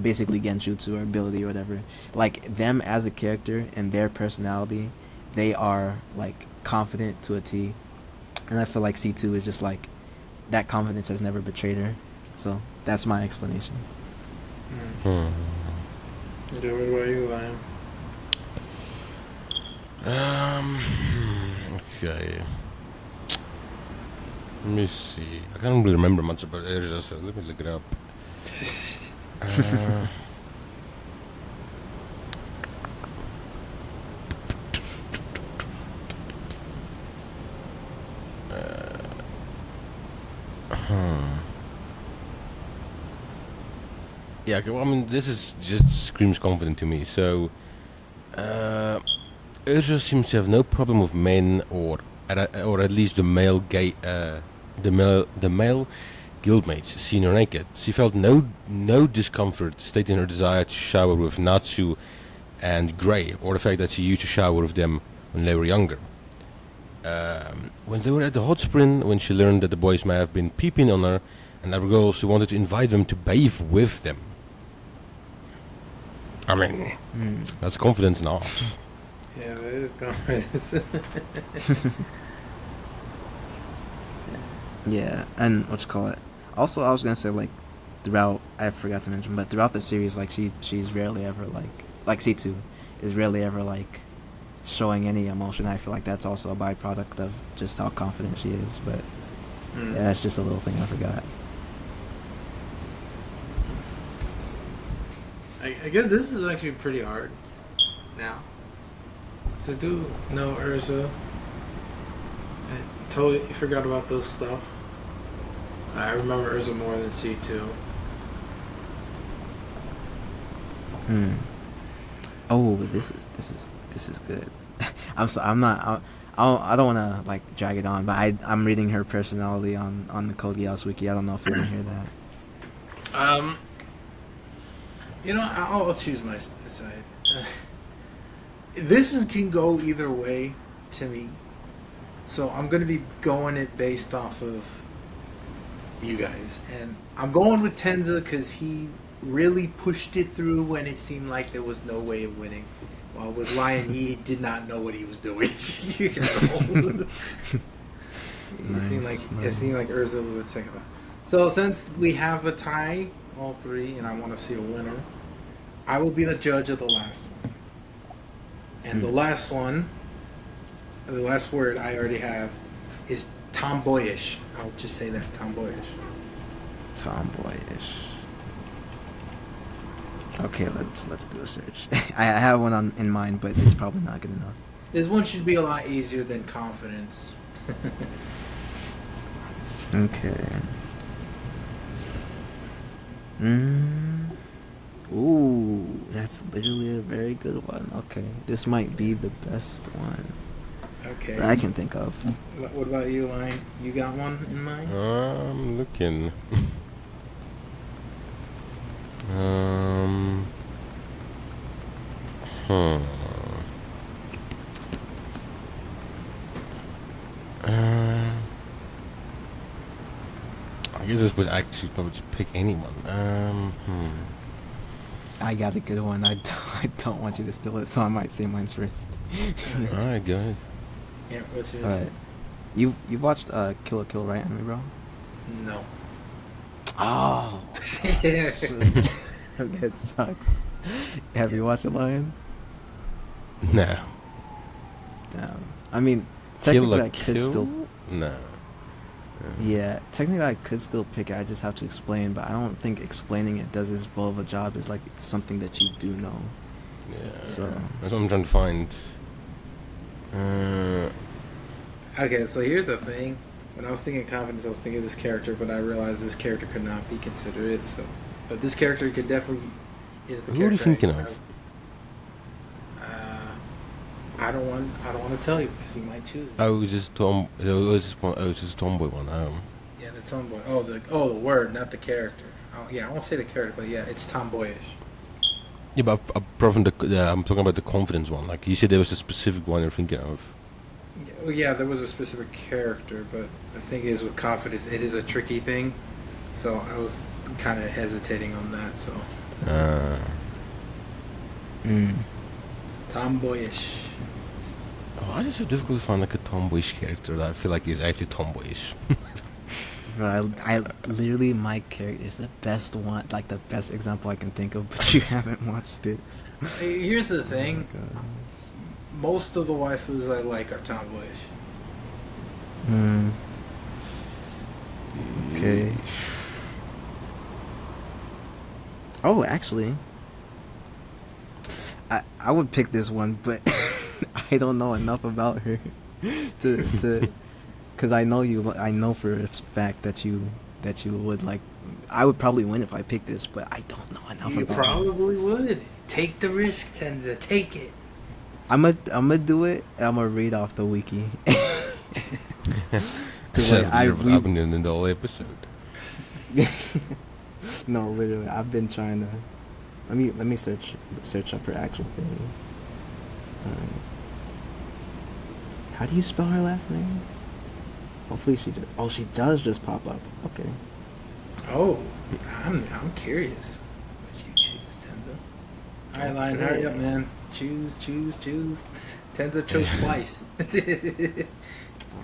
basically genjutsu or ability or whatever. Like, them as a character and their personality, they are like confident to a T, and I feel like C2 is just like that confidence has never betrayed her. So that's my explanation. What about you, Liam? Okay. Let me see. I can't really remember much about Urza, so let me look it up. Yeah, okay, well, I mean, this is just screams confident to me. So, Urza seems to have no problem with men, or at least the male male guildmates seen her naked. She felt no discomfort stating her desire to shower with Natsu and Grey, or the fact that she used to shower with them when they were younger. When they were at the hot spring, when she learned that the boys may have been peeping on her and other girls, she wanted to invite them to bathe with them. I mean, that's confidence enough. Yeah, that is confidence. Yeah, and also, I was gonna say, like, throughout, I forgot to mention, but throughout the series, like, she's rarely ever like C2 is rarely ever like showing any emotion. I feel like that's also a byproduct of just how confident she is. But yeah, that's just a little thing I forgot. I guess this is actually pretty hard now. So do know Urza. I totally forgot about those stuff. I remember Urza more than C2. Oh, this is good. I don't want to like drag it on, but I'm reading her personality on the Code Geass wiki. I don't know if you want to hear that. I'll choose my side. This can go either way to me, so I'm gonna be going it based off of you guys, and I'm going with Tenza because he really pushed it through when it seemed like there was no way of winning. While with Lion, he did not know what he was doing. It seemed like Urza was the second one. So since we have a tie, all three, and I want to see a winner, I will be the judge of the last one. And the last word I already have is tomboyish. I'll just say that, tomboyish. Tomboyish. Okay, let's do a search. I have one in mind, but it's probably not good enough. This one should be a lot easier than confidence. Okay. Ooh, that's literally a very good one. Okay, this might be the best one Okay. that I can think of. What about you, Lion? You got one in mind? I'm looking. Hmm. I guess this would actually probably just pick anyone. I got a good one. I don't want you to steal it, so I might say mine's first. Alright, go ahead. Yeah, what's yours? Alright. You've watched Kill la Kill, right, Anime bro? No. Oh. That sucks. Have you watched The Lion? No. Damn. I mean, Kill technically la I could Kill? still. No. Yeah, technically I could still pick it. I just have to explain, but I don't think explaining it does as well of a job as like something that you do know. Yeah. So That's what I'm trying to find. Okay, so here's the thing. When I was thinking confidence, I was thinking of this character, but I realized this character could not be considered it. So, but this character could definitely is the Who are you character. thinking of? I don't want to tell you because you might choose it. Oh, it was just Tom. It was just a tomboy one. Yeah, the tomboy. The word, not the character. Oh, yeah, I won't say the character, but yeah, it's tomboyish. Yeah, but I'm talking about the confidence one. Like you said, there was a specific one you're thinking of. Yeah, well, yeah, there was a specific character, but the thing is, with confidence, it is a tricky thing. So I was kind of hesitating on that. So tomboyish. Oh, I just have difficult to find like a tomboyish character that I feel like is actually tomboyish. bro, I literally my character is the best one, like the best example I can think of, but you haven't watched it. Hey, here's the thing. Oh my God. Most of the waifus I like are tomboyish. Okay. Oh, actually, I would pick this one, but I don't know enough about her to because I know for a fact that you would like. I would probably win if I picked this, but I don't know enough You about her. probably would. Take the risk, Tenza. Take it. I'm gonna do it. I'm gonna read off the wiki. So Like, I've been in the whole episode. No, literally, I've been trying to. Let me search up her actual thing. Alright. How do you spell her last name? Hopefully she just. Oh, she does just pop up. Okay. Oh, I'm curious what you choose, Tenza. All right, Lion, hurry up, man. Choose. Tenza chose twice.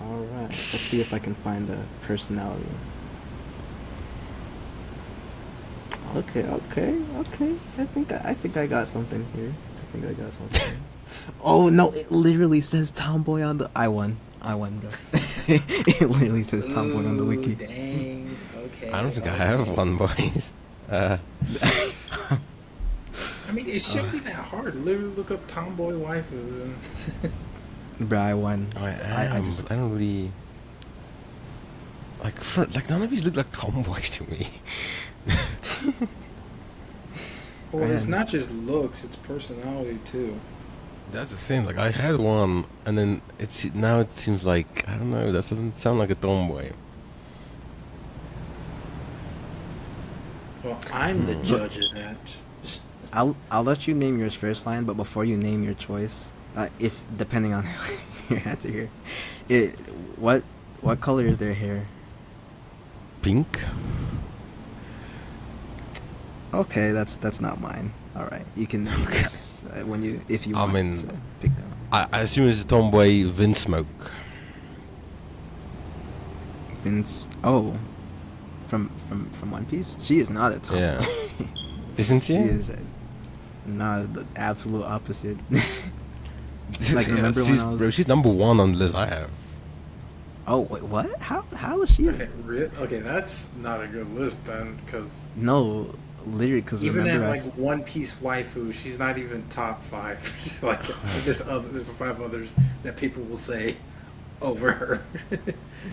All right. Let's see if I can find the personality. Okay. I think I got something here. Oh no! It literally says tomboy on the. I won, bro. It literally says tomboy on the wiki. Dang. Okay. I don't think I have one, boys. I mean, it shouldn't be that hard. Literally look up tomboy waifus and. Bro, I won. I am. I don't really like none of these look like tomboys to me. Well, it's Man. not just looks; it's personality too. That's the thing. Like I had one, and then it seems like I don't know. That doesn't sound like a tomboy. Well, I'm the judge of that. I'll let you name yours first, Lion, but before you name your choice, if depending on your answer here, what color is their hair? Pink. Okay, that's not mine. All right, you can name yours, if you I want mean, to pick them. I assume it's a tomboy Vinsmoke. Vince. Oh, from One Piece. She is not a tomboy. Yeah. Isn't she? She is not the absolute opposite. Like, remember when I was... Bro, she's number one on the list I have. Oh wait, what? How is she? Okay, okay, that's not a good list then, because No, literally, because even remember at like One Piece waifu, she's not even top 5. Like there's 5 others that people will say over her.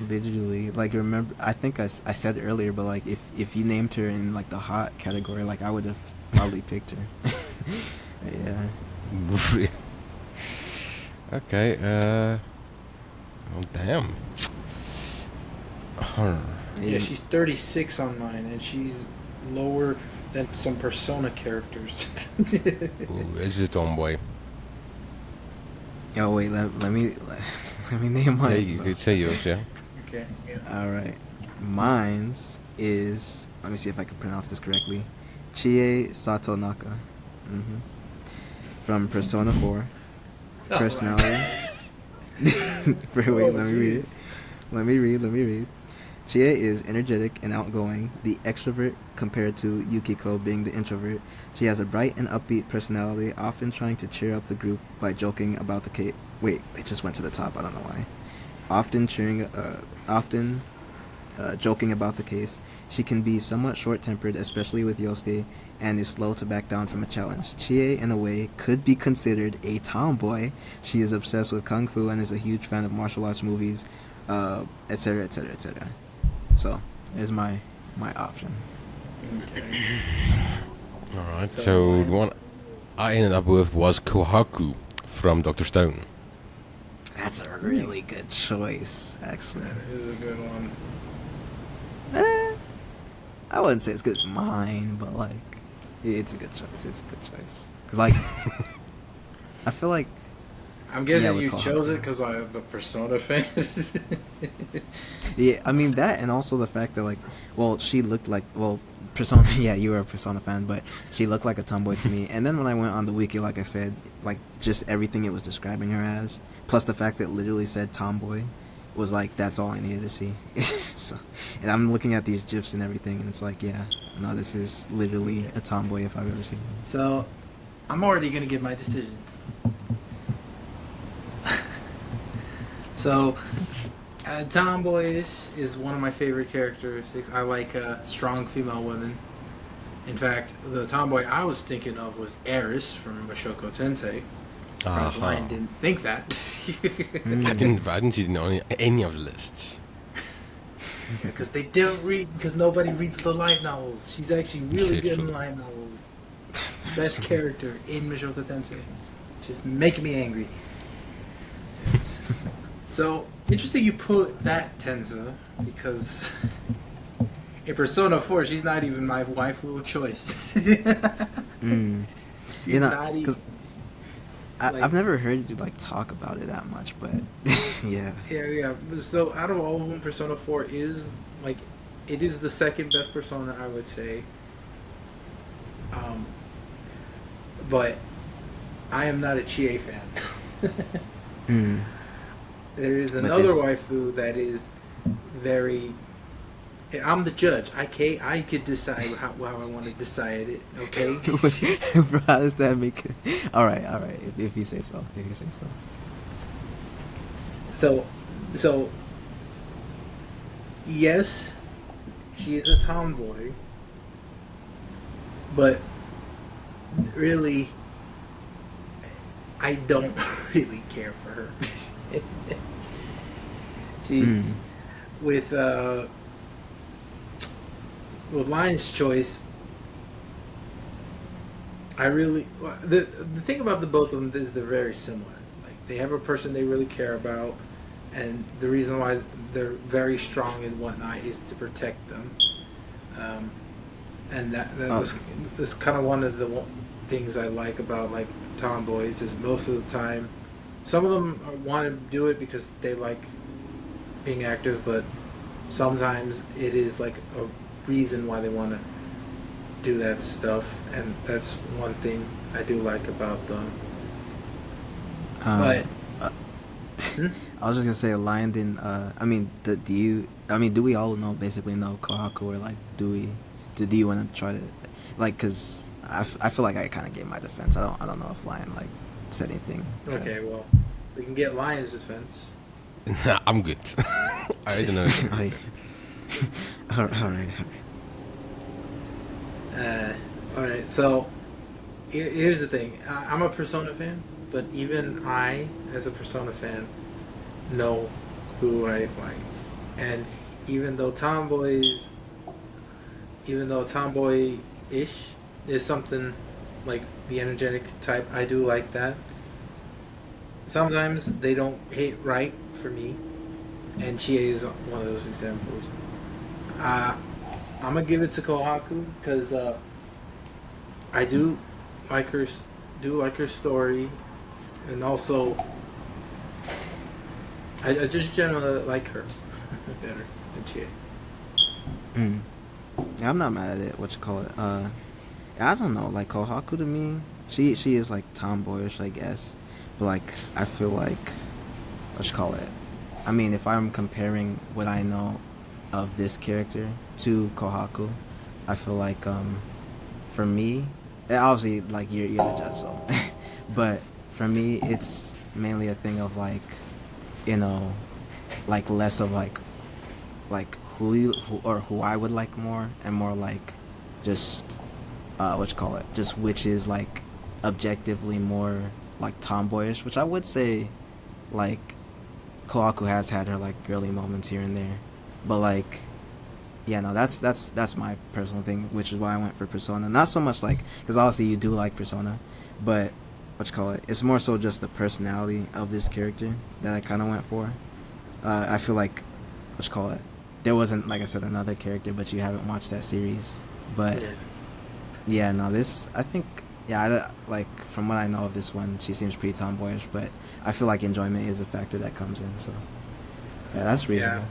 literally, like remember, I think I said earlier, but like if you named her in like the hot category, like I would have probably picked her. Yeah. Okay. Oh damn. Huh. Yeah, she's 36 on mine, and she's lower than some Persona characters. Ooh, this is a tomboy. Oh wait, let me let me name mine. Yeah, you could say yours, yeah. Okay. Yeah. All right, mine's is, let me see if I can pronounce this correctly. Chie Satonaka, mm-hmm. From Persona 4. Oh, Personality. Wait, let me read it. Let me read. Chie is energetic and outgoing, the extrovert compared to Yukiko being the introvert. She has a bright and upbeat personality, often trying to cheer up the group by joking about the case. Wait, it just went to the top. I don't know why. Often joking about the case. She can be somewhat short-tempered, especially with Yosuke, and is slow to back down from a challenge. Chie, in a way, could be considered a tomboy. She is obsessed with kung fu and is a huge fan of martial arts movies, etc., etc., etc. So, there's my option. Okay. Alright, so the one I ended up with was Kohaku from Dr. Stone. That's a really good choice, actually. That is a good one. I wouldn't say it's good as mine, but like, it's a good choice. It's a good choice. Cause like, I feel like I'm guessing with you Kohaku. chose it because I'm a Persona fan. Yeah, I mean that, and also the fact that like, well, she looked like, well, Persona. Yeah, you were a Persona fan, but she looked like a tomboy to me. And then when I went on the wiki, like I said, like just everything it was describing her as, plus the fact that it literally said tomboy, was like that's all I needed to see. So, and I'm looking at these gifs and everything, and it's like, yeah, no, this is literally a tomboy if I've ever seen one. So, I'm already gonna give my decision. So, tomboyish is one of my favorite characteristics. I like strong female women. In fact, the tomboy I was thinking of was Eris from Mushoku Tensei. Surprised Lion didn't think that. I didn't see any of the lists. Because they don't read. Because nobody reads the light novels. She's actually really good in light novels. Best character in Mushoku Tensei. Just making me angry. So interesting you put that Tensa, because in Persona 4 she's not even my waifu of choice. She's not even. I've never heard you like talk about it that much, but yeah. Yeah. So out of all of them, Persona 4 is like, it is the second best Persona, I would say. But I am not a Chie fan. There is another waifu that is very. I'm the judge. I could decide how I want to decide it. Okay. Bro, how does that make it? All right. If you say so. So, yes, she is a tomboy, but really, I don't really care for her. She with Lion's Choice. I really the thing about the both of them is they're very similar. Like they have a person they really care about, and the reason why they're very strong and whatnot is to protect them. And that's kind of one of the things I like about like tomboys is most of the time, some of them want to do it because they like being active, but sometimes it is like a reason why they want to do that stuff, and that's one thing I do like about them. But I was just gonna say, Lion didn't. I mean, do we all basically know Kohaku, or like, do you want to try to, like, cause I feel like I kind of gave my defense. I don't know if Lion like said anything. okay, well, we can get Lion's defense. Nah, I'm good. I don't know. All right. Alright, so here's the thing. I'm a Persona fan, but even I, as a Persona fan, know who I like. And even though tomboy-ish is something like the energetic type, I do like that. Sometimes they don't hit right for me, and Chie is one of those examples. I'm gonna give it to Kohaku because I do like her story, and also I just generally like her better than Chie. Yeah, I'm not mad at it. What you call it? I don't know. Like Kohaku to me, she is like tomboyish, I guess. But like I feel like what you call it? I mean, if I'm comparing what I know of this character to Kohaku, I feel like for me, and obviously like you're the judge, so but for me it's mainly a thing of like, you know, like less of like who I would like more, and more like just what you call it, just which is like objectively more like tomboyish, which I would say like Kohaku has had her like girly moments here and there, but like yeah, no, that's my personal thing, which is why I went for Persona. Not so much like, because obviously you do like Persona, but what you call it, it's more so just the personality of this character that I kind of went for. I feel like what you call it, there wasn't, like I said, another character, but you haven't watched that series. But yeah, no, this I think like from what I know of this one, she seems pretty tomboyish, but I feel like enjoyment is a factor that comes in. So yeah, that's reasonable.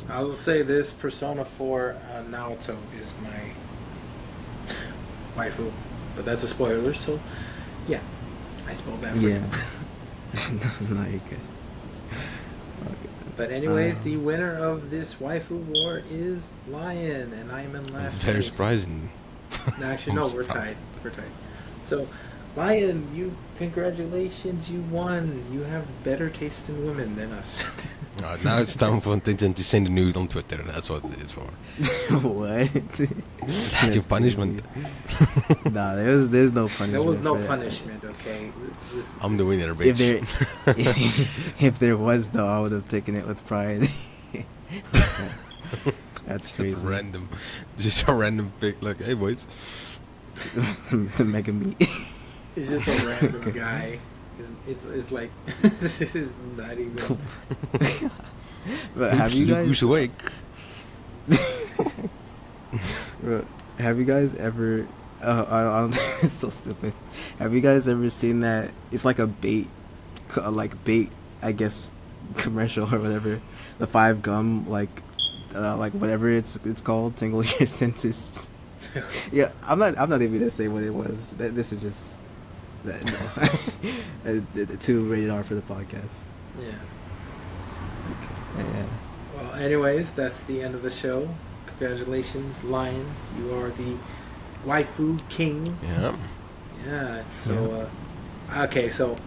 I will say this: Persona 4 Naoto is my waifu, but that's a spoiler. So yeah, I spoiled that for you. No, you're good. Okay. But anyways, the winner of this waifu war is Lion, and I am in last Very place. surprising. No, actually, no, we're tied. We're tied. So, Lion, congratulations, you won. You have better taste in women than us. Now it's time for Tintin to send a nude on Twitter. That's what it is for. What? That's your punishment. Nah, there's no punishment. There was no for that. punishment, okay? I'm the winner, bitch. If there was, though, I would have taken it with pride. That's crazy. Just a random pick. Like, hey boys. The mega meat. It's just a random guy. It's like this is not even. But have you guys? Who's awake? Bro, have you guys ever? It's so stupid. Have you guys ever seen that? It's like a bait, I guess, commercial or whatever. The 5 gum, like whatever it's called, tingle your senses. Yeah, I'm not even gonna say what it was. This is just too rated R for the podcast. Yeah. Yeah. Well, anyways, that's the end of the show. Congratulations, Lion. You are the waifu king. Yeah. Yeah. So, okay. So,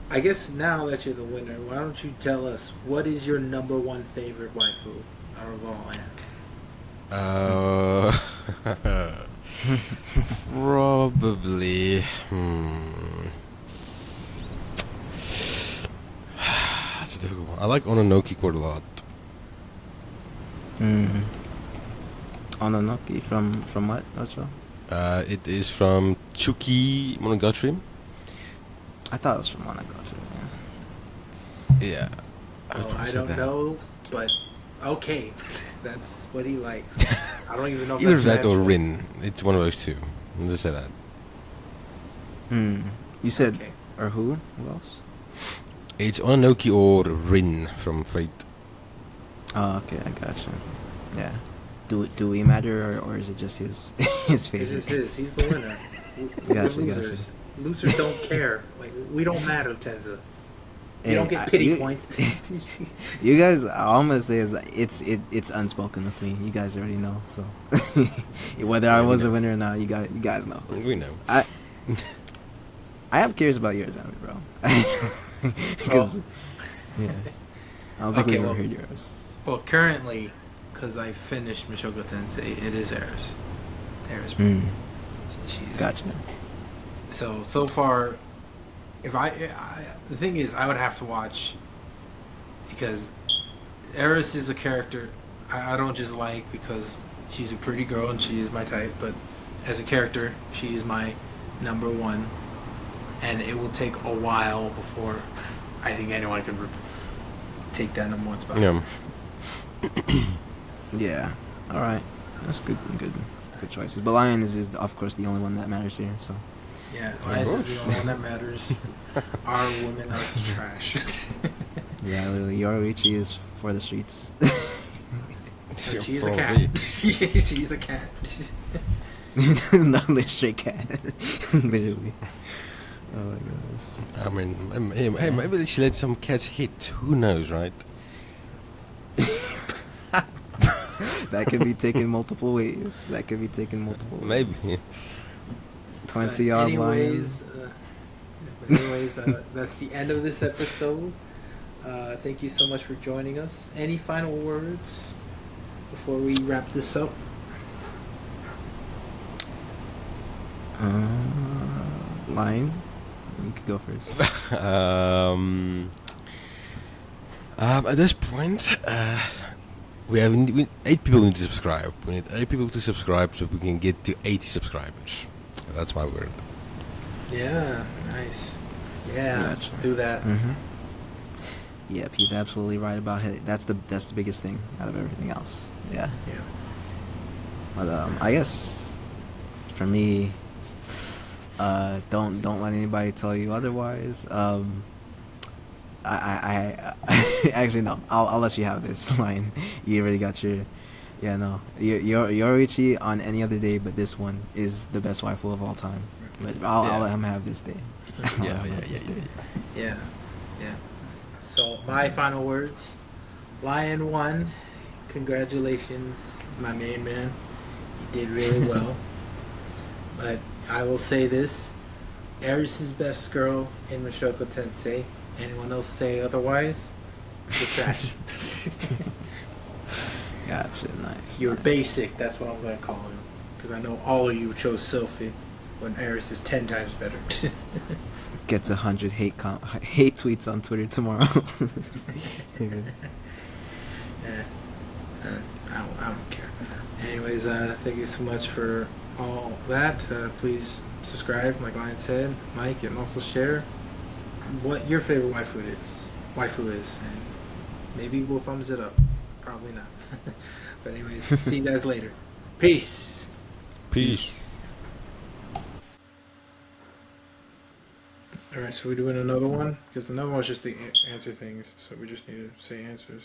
I guess now that you're the winner, why don't you tell us what is your number one favorite waifu out of all? Probably. That's a difficult one. I like Ononoki quite a lot. Ononoki from what? What show? It is from Chuki Monogatari. I thought it was from Monogatari. Yeah. Well, I don't know, but okay, that's what he likes. I don't even know if Either that's that or natural. Rin. It's one of those two. I'll just say that. You said, Okay. or who? Who else? It's Ononoki or Rin from Fate. Oh, okay, I gotcha. Yeah. Do we matter, or is it just his It's favorite? just his. He's the winner. We're Gotcha, losers. Losers don't care. Like, we don't matter, Tenza. You Hey, don't get pity you- points. You guys, all I'm gonna say is that it's unspoken with me. You guys already know. So whether I was a winner or not, you guys know. We know. I am curious about yours, Abby, bro. 'Cause- yeah. I don't think Okay, we've well- ever heard yours. Well, currently, because I finished Mushoku Tensei, it is Eris. Eris. Mm, She's, gotcha. So far, if the thing is, I would have to watch because Eris is a character I don't just like because she's a pretty girl and she is my type, but as a character, she is my number one, and it will take a while before I think anyone can take that number one spot. Yeah. Yeah. All right. That's good choices. But Lion is of course the only one that matters here. So Yeah, Lions is the only one that matters. Our women are trash. yeah, literally, Yoruichi is for the streets. She's a Probably. cat. She's a cat. Not a straight cat. Literally. Oh my gosh. I mean, hey, maybe she let some cats hit. Who knows, right? That could be taken multiple ways. Maybe. 20 odd anyways, lines. That's the end of this episode. Thank you so much for joining us. Any final words before we wrap this up? Lion? You could go first. At this point, we 8 people need to subscribe. We need 8 people to subscribe so we can get to 80 subscribers. That's my word. Yeah, nice. Yeah, Gotcha. do that. Mm-hmm. Yep, he's absolutely right about it. That's the biggest thing out of everything else. Yeah. Yeah. But I guess for me, don't let anybody tell you otherwise. I actually no. I'll let you have this line. You already got your. Yeah, no. Yorichi on any other day, but this one is the best waifu of all time. But I'll let him have this day. Yeah. So my final words: Lion won. Congratulations, my main man. You did really well. But I will say this: Eris is best girl in Mushoku Tensei. Anyone else say otherwise? You're trash. Gotcha. Nice. You're nice. basic. That's what I'm gonna call him. Because I know all of you chose Sylphie when Eris is 10 times better. Gets 100 hate tweets on Twitter tomorrow. I don't care. Anyways, thank you so much for all that. Please subscribe, like Ryan said, like, and also share what your favorite waifu is, and maybe we'll thumbs it up. Probably not. But anyways, see you guys later. Peace. Peace. All right, so we're doing another one because another one's just the answer things, so we just need to say answers.